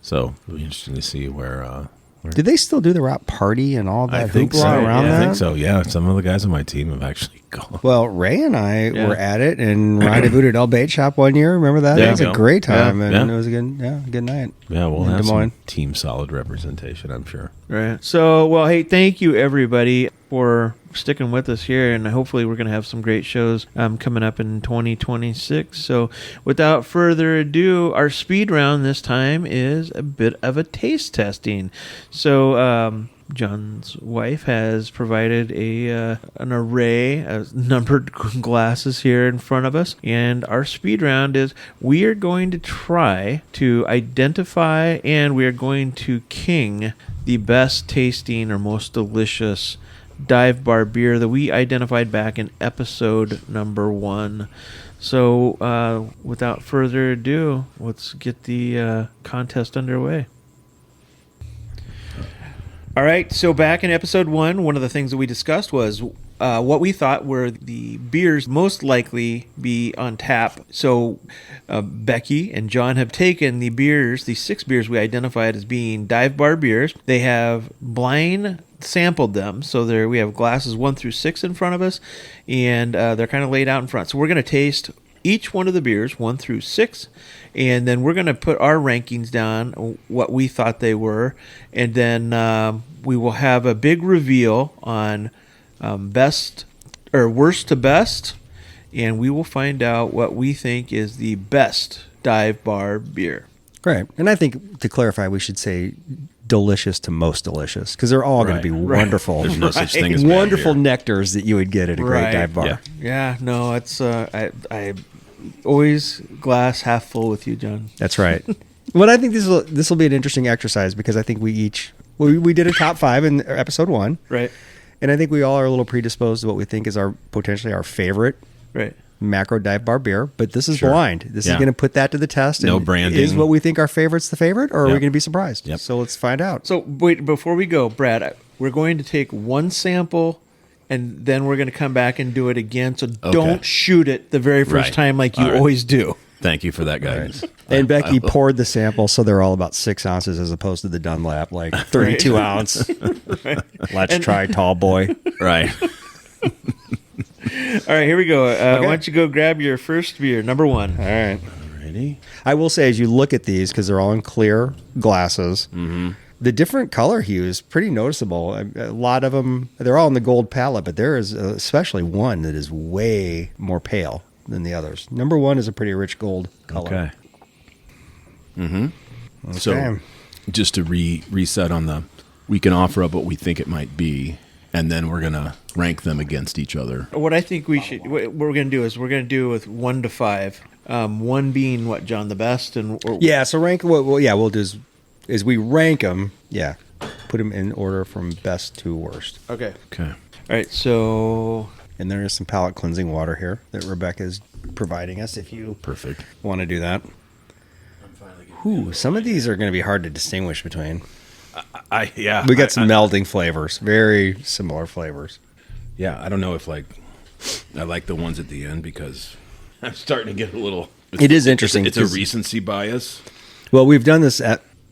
So it'll be interesting to see where. Did they still do the route party and all that I think hoopla so. around I that? think so. Yeah, some of the guys on my team have actually gone. Well, Ray and I were at it and rendezvoused at El Bait Shop one year. Remember that? Yeah. It was a great time, Yeah. and it was a good night. Yeah, we'll in have Des Moines. some team solid representation, I'm sure. Right. So, well, hey, thank you everybody for sticking with us here, and hopefully we're going to have some great shows coming up in 2026. So without further ado, our speed round this time is a bit of a taste testing. So John's wife has provided an array of numbered glasses here in front of us, and our speed round is we are going to try to identify and we are going to king the best tasting or most delicious dive bar beer that we identified back in episode number 1. So without further ado, let's get the contest underway. All right, so back in episode 1, one of the things that we discussed was what we thought were the beers most likely be on tap. So Becky and John have taken the 6 beers we identified as being dive bar beers. They have blind sampled them, so we have glasses 1 through 6 in front of us, and they're kind of laid out in front. So we're going to taste each one of the beers 1 through 6, and then we're going to put our rankings down, what we thought they were, and then we will have a big reveal on best or worst to best, and we will find out what we think is the best dive bar beer. Right. And I think to clarify, we should say delicious to most delicious, because they're all going to be wonderful. There's no such thing as bad wonderful beer. nectars that you would get at a great dive bar. Yeah, no, it's I always glass half full with you, John. That's right. Well, I think this will be an interesting exercise, because I think we did a top 5 in episode 1, Right. and I think we all are a little predisposed to what we think is potentially our favorite Right. macro dive bar beer. But this is Sure. blind. This is Yeah. going to put that to the test. No and branding. Is what we think our favorite's the favorite, or are we Yep. going to be surprised? Yep. So let's find out. So wait, before we go, Brad, we're going to take one sample, and then we're going to come back and do it again. So don't shoot it the very first Right. time like you All right. always do. Thank you for that guidance. And Becky I will. poured the sample, so they're all about 6 ounces as opposed to the Dunlap, like 32 ounce. Let's try tall boy. Right. All right, here we go. Why don't you go grab your first beer, number 1. All right. Ready? I will say, as you look at these, because they're all in clear glasses, the different color hue is pretty noticeable. A lot of them, they're all in the gold palette, but there is especially one that is way more pale than the others. Number 1 is a pretty rich gold color. Okay. So Okay. just to reset on we can offer up what we think it might be, and then we're going to rank them against each other. What I think what we're going to do is we're going to do with 1 to 5. 1 being what, John, the best, and Yeah, so rank what we'll do is we rank them, put them in order from best to worst. Okay. Okay. All right, so And there is some palate cleansing water here that Rebecca is providing us if you Perfect. want to do that. Ooh, some of these are going to be hard to distinguish between. We got some melding flavors, very similar flavors. Yeah, I don't know if I like the ones at the end because I'm starting to get a little. It is interesting. It's a recency bias. Well, we've done this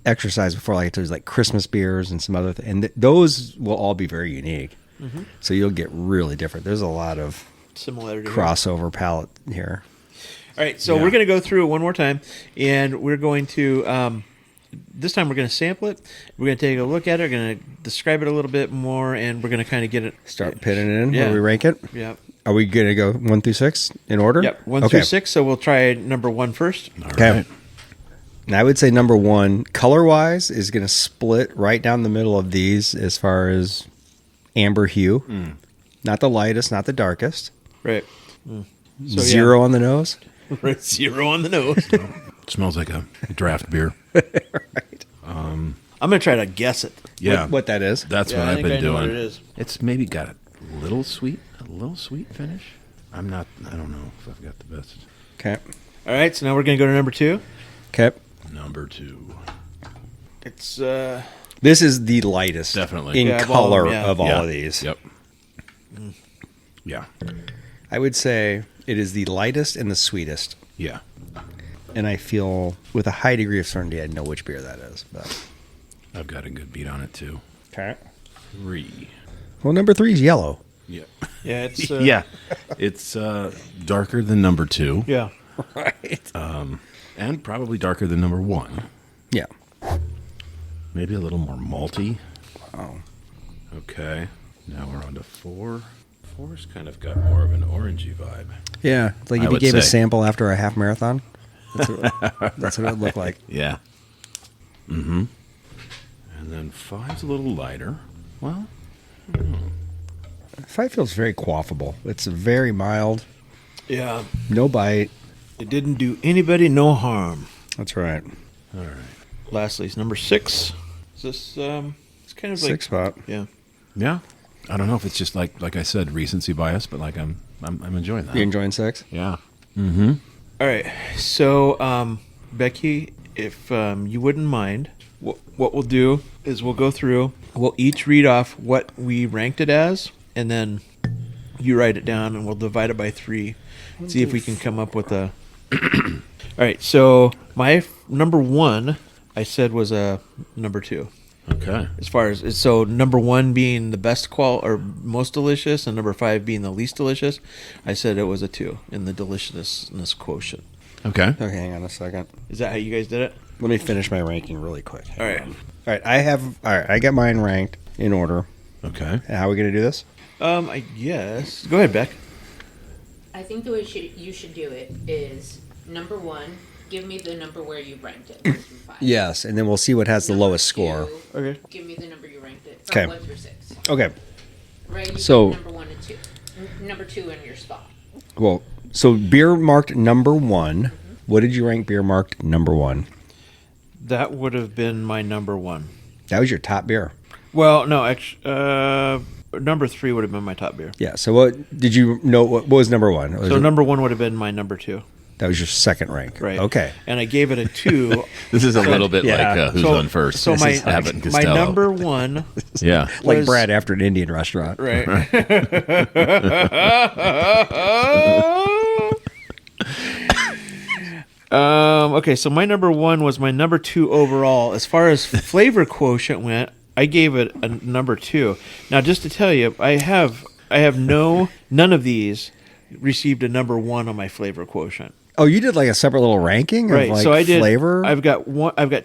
exercise before, like there's like Christmas beers and some other and those will all be very unique. Mm-hmm. So you'll get really different. There's a lot of similarity crossover palette here. All right, so we're going to go through it one more time, and we're going to this time we're going to sample it. We're going to take a look at it. We're going to describe it a little bit more, and we're going to kind of get it. Start pitting it in where we rank it. Yeah. Are we going to go 1 through 6 in order? Yep, 1 through 6. So we'll try number 1 first. All okay. Right. And I would say number 1, color-wise, is going to split right down the middle of these as far as amber hue. Mm. Not the lightest, not the darkest. Right. So, 0 on the nose. Right, 0 on the nose. It smells like a draft beer. Right. I'm going to try to guess it. Yeah. What that is. That's what I've been doing. What it is. It's maybe got a little sweet finish. I don't know if I've got the best. Okay. All right, so now we're going to go to number 2. Okay. Number 2. It's this is the lightest definitely in color of all of these. Yep. Yeah. I would say it is the lightest and the sweetest. Yeah. And I feel with a high degree of certainty I know which beer that is. But I've got a good beat on it too. Okay. 3. Well, number 3 is yellow. Yeah. Yeah, it's It's darker than number 2. Yeah. Right. And probably darker than number 1. Yeah. Maybe a little more malty. Wow. Okay. Now we're on to 4. 4's kind of got more of an orangey vibe. Yeah. Like I if you would gave a say. sample after a half marathon, that's what it would look like. Yeah. Mm-hmm. And then 5's a little lighter. Well, 5 feels very quaffable. It's very mild. Yeah. No bite. It didn't do anybody no harm. That's right. all right. Lastly, it's number 6. Is this it's kind of like 6 spot. Yeah. Yeah. I don't know if it's just like I said, recency bias, but like I'm enjoying that. You enjoying 6? Yeah. Mm-hmm. All right. So, Becky, if you wouldn't mind, what we'll do is we'll go through. We'll each read off what we ranked it as, and then you write it down, and we'll divide it by 3. See if we can come up with a. All right. So my number 1, I said was a number 2. Okay. As far as so, number 1 being the best or most delicious, and number 5 being the least delicious, I said it was a 2 in the deliciousness quotient. Okay. Okay, hang on a second. Is that how you guys did it? Let me finish my ranking really quick. All right. All right, I got mine ranked in order. Okay. And how are we going to do this? I guess. Go ahead, Beck. I think the way you should do it is number 1. Give me the number where you ranked it. 1 through 5. Yes, and then we'll see what has the Number lowest score. 2, Okay. Give me the number you ranked it. Okay. From 1 through 6. Okay. Right. You So- put number 1 and 2. Number 2 in your spot. Well, so beer marked number 1. What did you rank beer marked number 1? That would have been my number 1. That was your top beer. Well, no, actually, number 3 would have been my top beer. Yeah. So what did you know? What was number 1? So number 1 would have been my number 2. That was your second rank. Right. Okay. And I gave it a 2. This is a little bit Yeah. like who's on first. So This my is Abbott and my Costello. number 1. Yeah. Like was- Brad after an Indian restaurant. Right. Okay, so my number 1 was my number 2 overall. As far as flavor quotient went, I gave it a number 2. Now, just to tell you, I have none of these received a number 1 on my flavor quotient. Oh, you did like a separate little ranking of Right. like So I did. flavor? I've got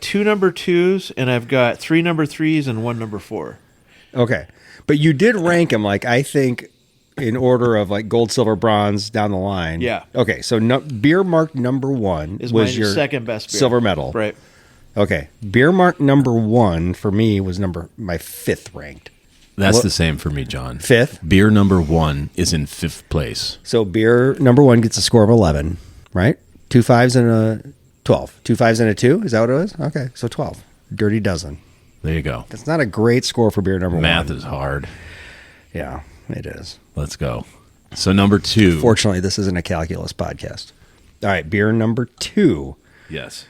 2 number 2s, and I've got 3 number 3s and 1 number 4. Okay. But you did rank them, like, I think, in order of, like, gold, silver, bronze down the line. Yeah. Okay. So beer marked number 1 Is was my your second best beer. silver medal. Right. Okay. Beer marked number 1 for me was my 5th ranked. That's What- the same for me, John. 5th? Beer number 1 is in 5th place. So beer number 1 gets a score of 11, right? 2 5s and a 12. 2 5s and a 2? Is that what it was? Okay. So 12. Dirty dozen. There you go. That's not a great score for beer number 1. Math is hard. Yeah, it is. Let's go. So number 2. Fortunately, this isn't a calculus podcast. All right, beer number 2. Yes.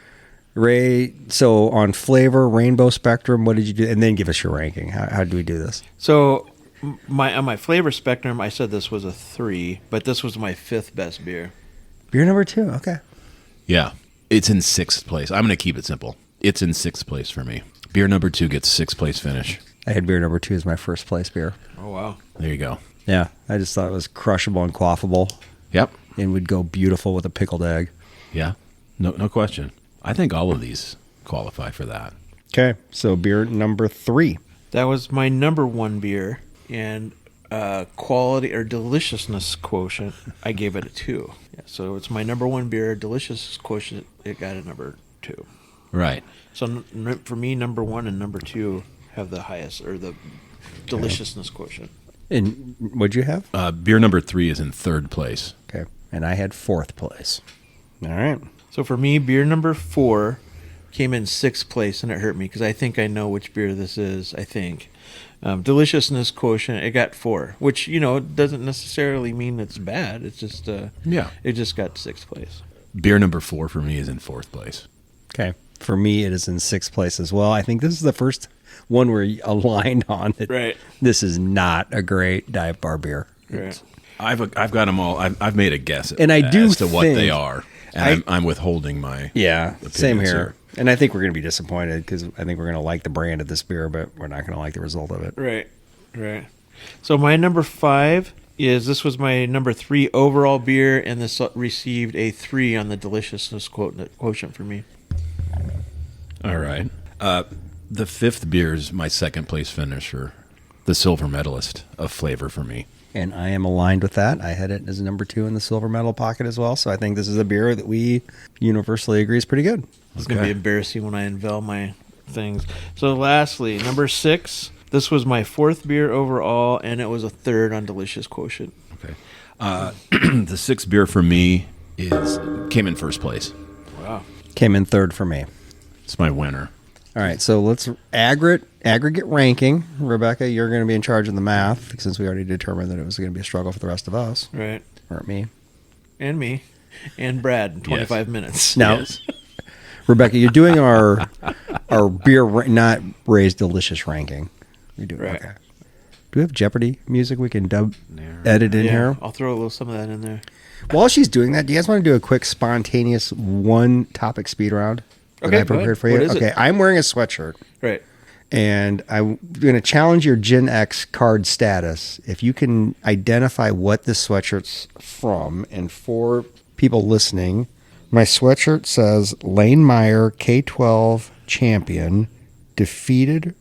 Ray, so on flavor, rainbow spectrum, what did you do? And then give us your ranking. How do we do this? So on my flavor spectrum, I said this was a 3, but this was my 5th best beer. Beer number 2, okay. Yeah. It's in 6th place. I'm going to keep it simple. It's in 6th place for me. Beer number 2 gets 6th place finish. I had beer number 2 as my first place beer. Oh, wow. There you go. Yeah, I just thought it was crushable and quaffable Yep. and would go beautiful with a pickled egg. Yeah. No question. I think all of these qualify for that. Okay, so beer number 3. That was my number 1 beer, and quality or deliciousness quotient, I gave it a 2. Yeah, so it's my number 1 beer, delicious quotient, it got a number 2. Right. So for me, number 1 and number 2 have the highest, or the deliciousness quotient. And what'd you have? Beer number 3 is in 3rd place. Okay, and I had 4th place. All right. So for me, beer number 4 came in 6th place, and it hurt me because I think I know which beer this is. I think deliciousness quotient, it got 4, which doesn't necessarily mean it's bad. It's just it just got 6th place. Beer number 4 for me is in 4th place. Okay. For me, it is in 6th place as well. I think this is the first one we're aligned on. That Right. This is not a great dive bar beer. Right. I've got them all. I've made a guess And I do as to what think- they are, and I'm withholding my. Yeah, same opinions here. And I think we're going to be disappointed because I think we're going to like the brand of this beer, but we're not going to like the result of it. Right. So my number 5 is, this was my number 3 overall beer, and this received a 3 on the deliciousness quotient for me. All right. The 5th beer is my 2nd place finisher, the silver medalist of flavor for me. And I am aligned with that. I had it as number 2 in the silver medal pocket as well. So I think this is a beer that we universally agree is pretty good. It's going to be embarrassing when I unveil my things. So lastly, number 6, this was my 4th beer overall, and it was a 3rd on delicious quotient. Okay. The 6th beer for me came in 1st place. Wow. Came in 3rd for me. It's my winner. All right, so let's aggregate ranking. Rebecca, you're going to be in charge of the math since we already determined that it was going to be a struggle for the rest of us. Right. Or me. And me. And Brad in 25 minutes. Now, Yes. Rebecca, you're doing our beer, not Ray's delicious ranking. We do. Right. Okay. Do we have Jeopardy music we can edit in here? I'll throw some of that in there. While she's doing that, do you guys want to do a quick spontaneous one topic speed round? That Okay, I prepared go ahead. for you. What is it? Okay, I'm wearing a sweatshirt. Right. And I'm going to challenge your Gen X card status. If you can identify what this sweatshirt's from, and for people listening, my sweatshirt says Lane Meyer, K-12 champion, defeated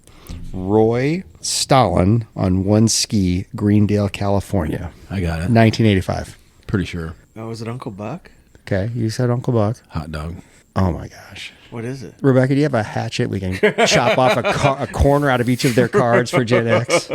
Roy Stalin on one ski, Greendale, California. I got it. 1985. Pretty sure. Oh, was it Uncle Buck? Okay, you said Uncle Buck. Hot dog. Oh my gosh. What is it? Rebecca, do you have a hatchet? We can chop off a corner out of each of their cards for Gen X.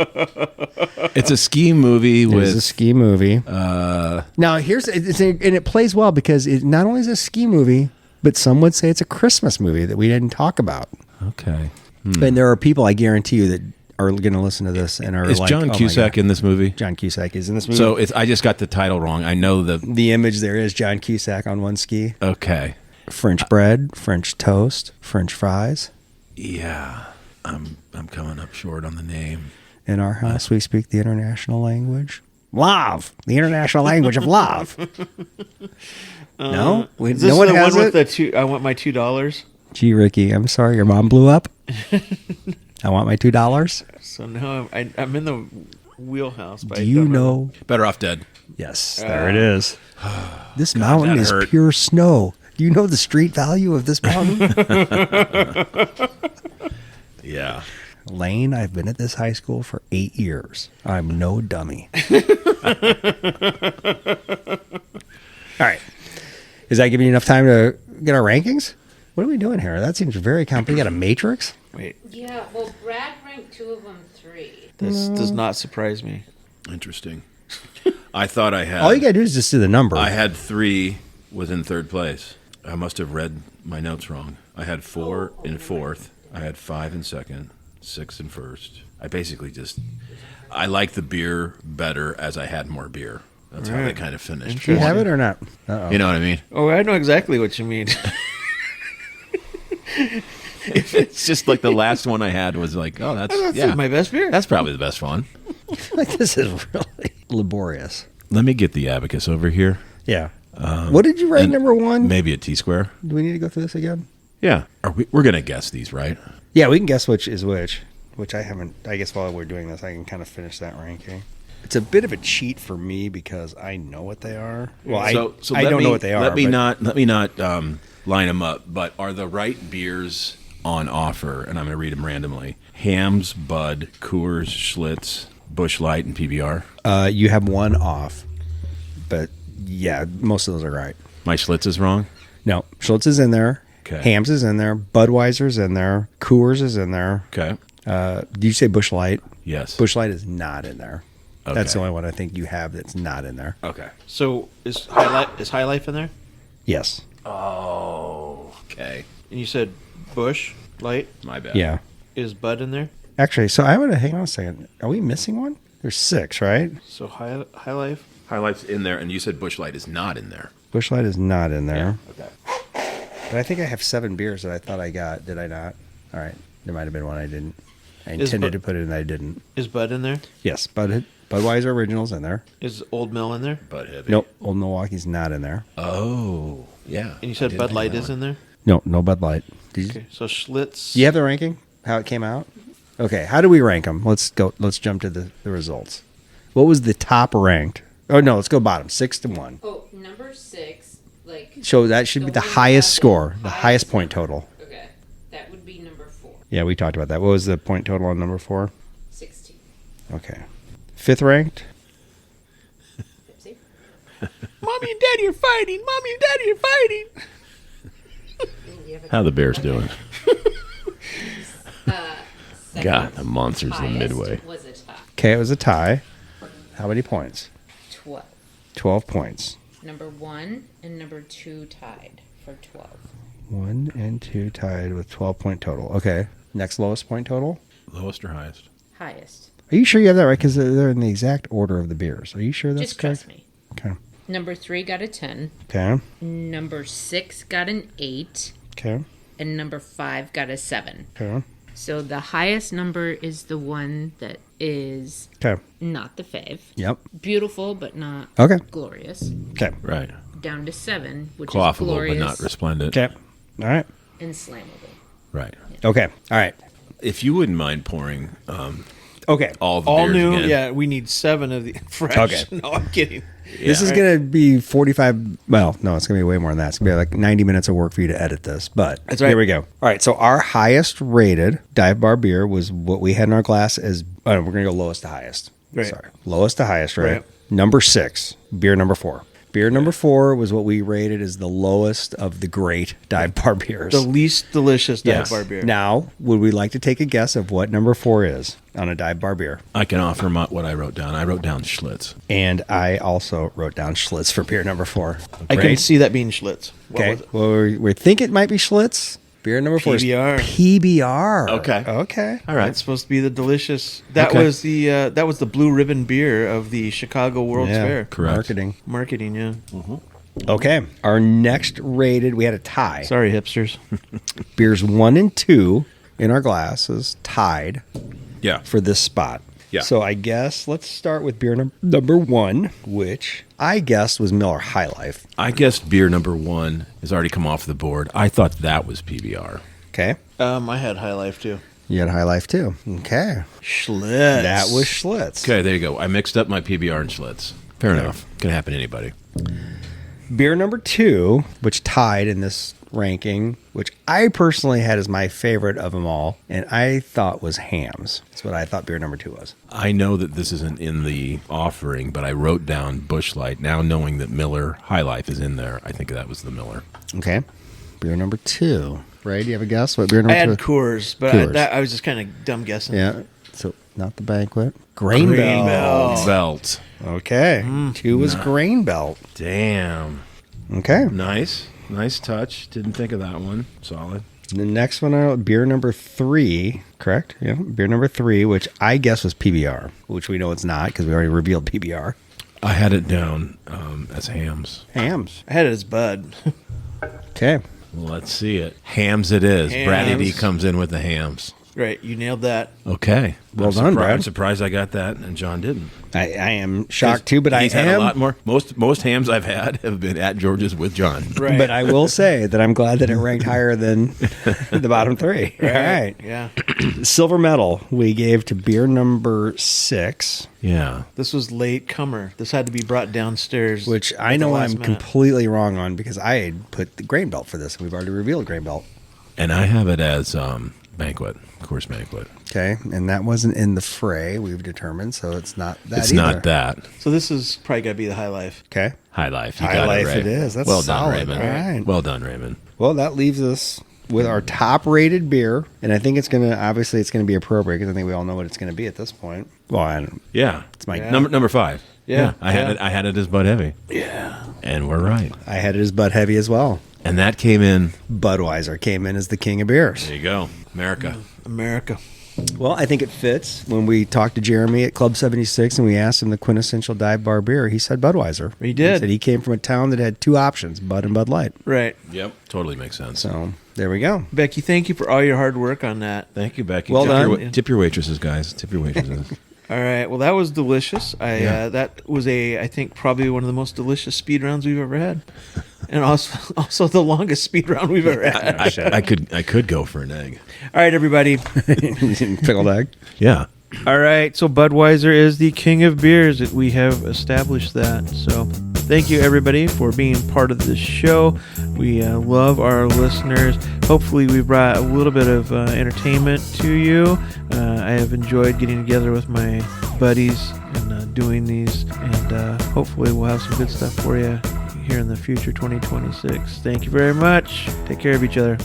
It's a ski movie It is a with. ski movie. Now, and it plays well because it not only is a ski movie, but some would say it's a Christmas movie that we didn't talk about. Okay. And there are people, I guarantee you, that are going to listen to this and are Is like, John "Oh my Cusack God." in this movie? John Cusack is in this movie. So I just got the title wrong. I know the image there is John Cusack on one ski. Okay. French bread, French toast, French fries. Yeah. I'm coming up short on the name. In our house, we speak the international language. Love, the international language of love. No, Is this no one the has one it. with the two? I want my $2. Gee, Ricky, I'm sorry, your mom blew up. I want my $2. So now I'm in the wheelhouse. But Do I you don't know? Better off dead. Yes, there it is. This mountain that is hurt. pure snow. Do you know the street value of this mountain? Yeah. Lane, I've been at this high school for 8 years. I'm no dummy. All right. Is that giving you enough time to get our rankings? What are we doing here? That seems very complicated. You got a matrix? Wait, Yeah, well, Brad ranked 2 of them 3. this does not surprise me. Interesting. I thought I had. All you got to do is just do the number. I had 3 within 3rd place. I must have read my notes wrong. I had 4 in 4th. I had 5 in 2nd, 6 in 1st. I basically I like the beer better as I had more beer. That's how they kind of finished. Do you have it or not? Uh-oh. You know what I mean? Oh, I know exactly what you mean. It's just like the last one I had was like, oh, that's my best beer. That's probably the best one. Like, this is really laborious. Let me get the abacus over here. Yeah. What did you write and number one? Maybe a T-square. Do we need to go through this again? Yeah. We're going to guess these, right? Yeah, we can guess which is which I haven't. I guess while we're doing this, I can kind of finish that ranking. It's a bit of a cheat for me because I know what they are. Well, I don't know what they are. Let me not line them up, but are the right beers on offer? And I'm going to read them randomly. Hams, Bud, Coors, Schlitz, Busch Light, and PBR. You have one off, but yeah, most of those are right. My Schlitz is wrong? No, Schultz is in there. Okay. Hams is in there. Budweiser's in there. Coors is in there. Okay. Did you say Busch Light? Yes. Busch Light is not in there. Okay. That's the only one I think you have that's not in there. Okay. So is High Life in there? Yes. Oh, okay. And you said Bush Light. My bad. Yeah. Is Bud in there? Actually, so I would hang on a second. Are we missing one? There's 6, right? So High Life. Highlights in there, and you said Busch Light is not in there. Busch Light is not in there. Okay. But I think I have 7 beers that I thought I got. Did I not? All right. There might have been one I didn't. I intended to put it in, I didn't. Is Bud in there? Yes, Budweiser Original's in there. Is Old Mill in there? Bud Heavy. Nope, Old Milwaukee's not in there. Oh, yeah. And you said Bud Light is in there? No Bud Light. Did you, Okay. So Schlitz. do you have the ranking? How it came out? Okay, how do we rank them? Let's go. Let's jump to the results. What was the top ranked? Oh no, let's go bottom 6 to 1. Oh, number 6, like. So that should be the one that highest has score, the highest point total. Okay, that would be number 4, Yeah, we talked about that. What was the point total on number 4? 16. Okay, 5th ranked. See? Mommy and Daddy are fighting. Mommy and Daddy are fighting. How the Bears doing? Second God, the monsters in highest Midway. was a tie. Okay, it was a tie. How many points? 12. 12 points. Number 1 and number 2 tied for 12. 1 and 2 tied with 12-point total. Okay, next lowest point total. Lowest or highest? Highest. Are you sure you have that right? Because they're in the exact order of the beers. Are you sure that's Just correct? trust me. Okay. Number 3 got a 10. Okay. Number 6 got an 8. Okay. And number 5 got a 7. Okay. So the highest number is the one that is Okay. not the fave. Yep. Beautiful, but not Okay. glorious. Okay. Right. Down to 7, which is Quaffable, glorious but not resplendent. Okay. All right. and slammable. Right. Okay. All right. If you wouldn't mind pouring Okay. all the All beers new. again. Yeah, we need 7 of the fresh. Okay. No, I'm kidding. This is going to be 45. Well, no, it's going to be way more than that. It's going to be like 90 minutes of work for you to edit this. But That's right. Here we go. All right. So our highest rated dive bar beer was what we had in our glass as we're going to go lowest to highest. Right. Sorry. Lowest to highest, right? Right. Number 6, beer number 4. Beer number 4 was what we rated as the lowest of the great dive bar beers. The least delicious dive Yes. bar beer. Now, would we like to take a guess of what number 4 is on a dive bar beer? I can offer what I wrote down. I wrote down Schlitz. And I also wrote down Schlitz for beer number 4. I can Great. see that being Schlitz. What Okay. was it? Well, we think it might be Schlitz. Beer number 4 PBR. is PBR. Okay. Okay. All right. It's supposed to be the delicious. That Okay. was the blue ribbon beer of the Chicago World's Yeah. Fair. Correct. Marketing, yeah. Okay. Our next rated, we had a tie. Sorry, hipsters. Beers 1 and 2 in our glasses tied Yeah. for this spot. Yeah. So I guess let's start with beer number 1, which I guessed was Miller High Life. I guessed beer number 1 has already come off the board. I thought that was PBR. Okay. I had High Life too. You had High Life too. Okay. Schlitz. That was Schlitz. Okay, there you go. I mixed up my PBR and Schlitz. Fair enough. Can happen to anybody. Beer number 2, which tied in this ranking, which I personally had as my favorite of them all, and I thought was Hams. That's what I thought beer number 2 was. I know that this isn't in the offering, but I wrote down Busch Light. Now knowing that Miller High Life is in there, I think that was the Miller. Okay. Beer number 2. Ray, do you have a guess what beer number I had 2? Coors, but Coors. I was just kind of dumb guessing. Yeah. So not the banquet. Grain Belt. Belt. Okay. 2 was Grain Belt. Damn. Okay. Nice. Nice touch. Didn't think of that one. Solid. The next one, beer number 3, correct? Yeah. Beer number 3, which I guess was PBR, which we know it's not because we already revealed PBR. I had it down as hams. Hams. I had it as Bud. Okay. Well, let's see it. Hams it is. Hams. Brady D comes in with the hams. Right, you nailed that. Okay. Well I'm done, Brad. I'm surprised I got that and John didn't. I am shocked too, but He's I had am. a lot more. Most hams I've had have been at George's with John. Right. But I will say that I'm glad that it ranked higher than the bottom three. All right. Yeah. Silver medal we gave to beer number 6, Yeah. This was late comer. This had to be brought downstairs. which I at the know last I'm minute. completely wrong on because I had put the grain belt for this. We've already revealed grain belt. And I have it as banquet, course banquet. Okay. And that wasn't in the fray, we've determined. So it's not that It's either. not that. So this is probably got to be the High Life. Okay. High life. You High got life it, Ray. it is. That's well solid. done, Raymond. All right. Well done, Raymond. Well, that leaves us with our top rated beer. And I think it's going to, obviously, it's going to be appropriate because I think we all know what it's going to be at this point. Well, I don't, Yeah. it's my, Yeah. Number 5. Yeah. I had it as Bud Heavy. Yeah. And we're right. I had it as Bud Heavy as well. And that came in. Budweiser came in as the king of beers. There you go. America. America. Well, I think it fits. When we talked to Jeremy at Club 76 and we asked him the quintessential dive bar beer, he said Budweiser. He did. He said he came from a town that had 2 options, Bud and Bud Light. Right. Yep. Totally makes sense. So there we go. Becky, thank you for all your hard work on that. Thank you, Becky. Well tip done. Tip your waitresses, guys. Tip your waitresses. All right. Well, that was delicious. Yeah. That was I think probably one of the most delicious speed rounds we've ever had, and also the longest speed round we've ever had. I could go for an egg. All right, everybody. Pickled egg. Yeah. All right. So Budweiser is the king of beers. We have established that. So thank you, everybody, for being part of this show. We love our listeners. Hopefully, we brought a little bit of entertainment to you. I have enjoyed getting together with my buddies and doing these, and hopefully, we'll have some good stuff for you here in the future 2026. Thank you very much. Take care of each other.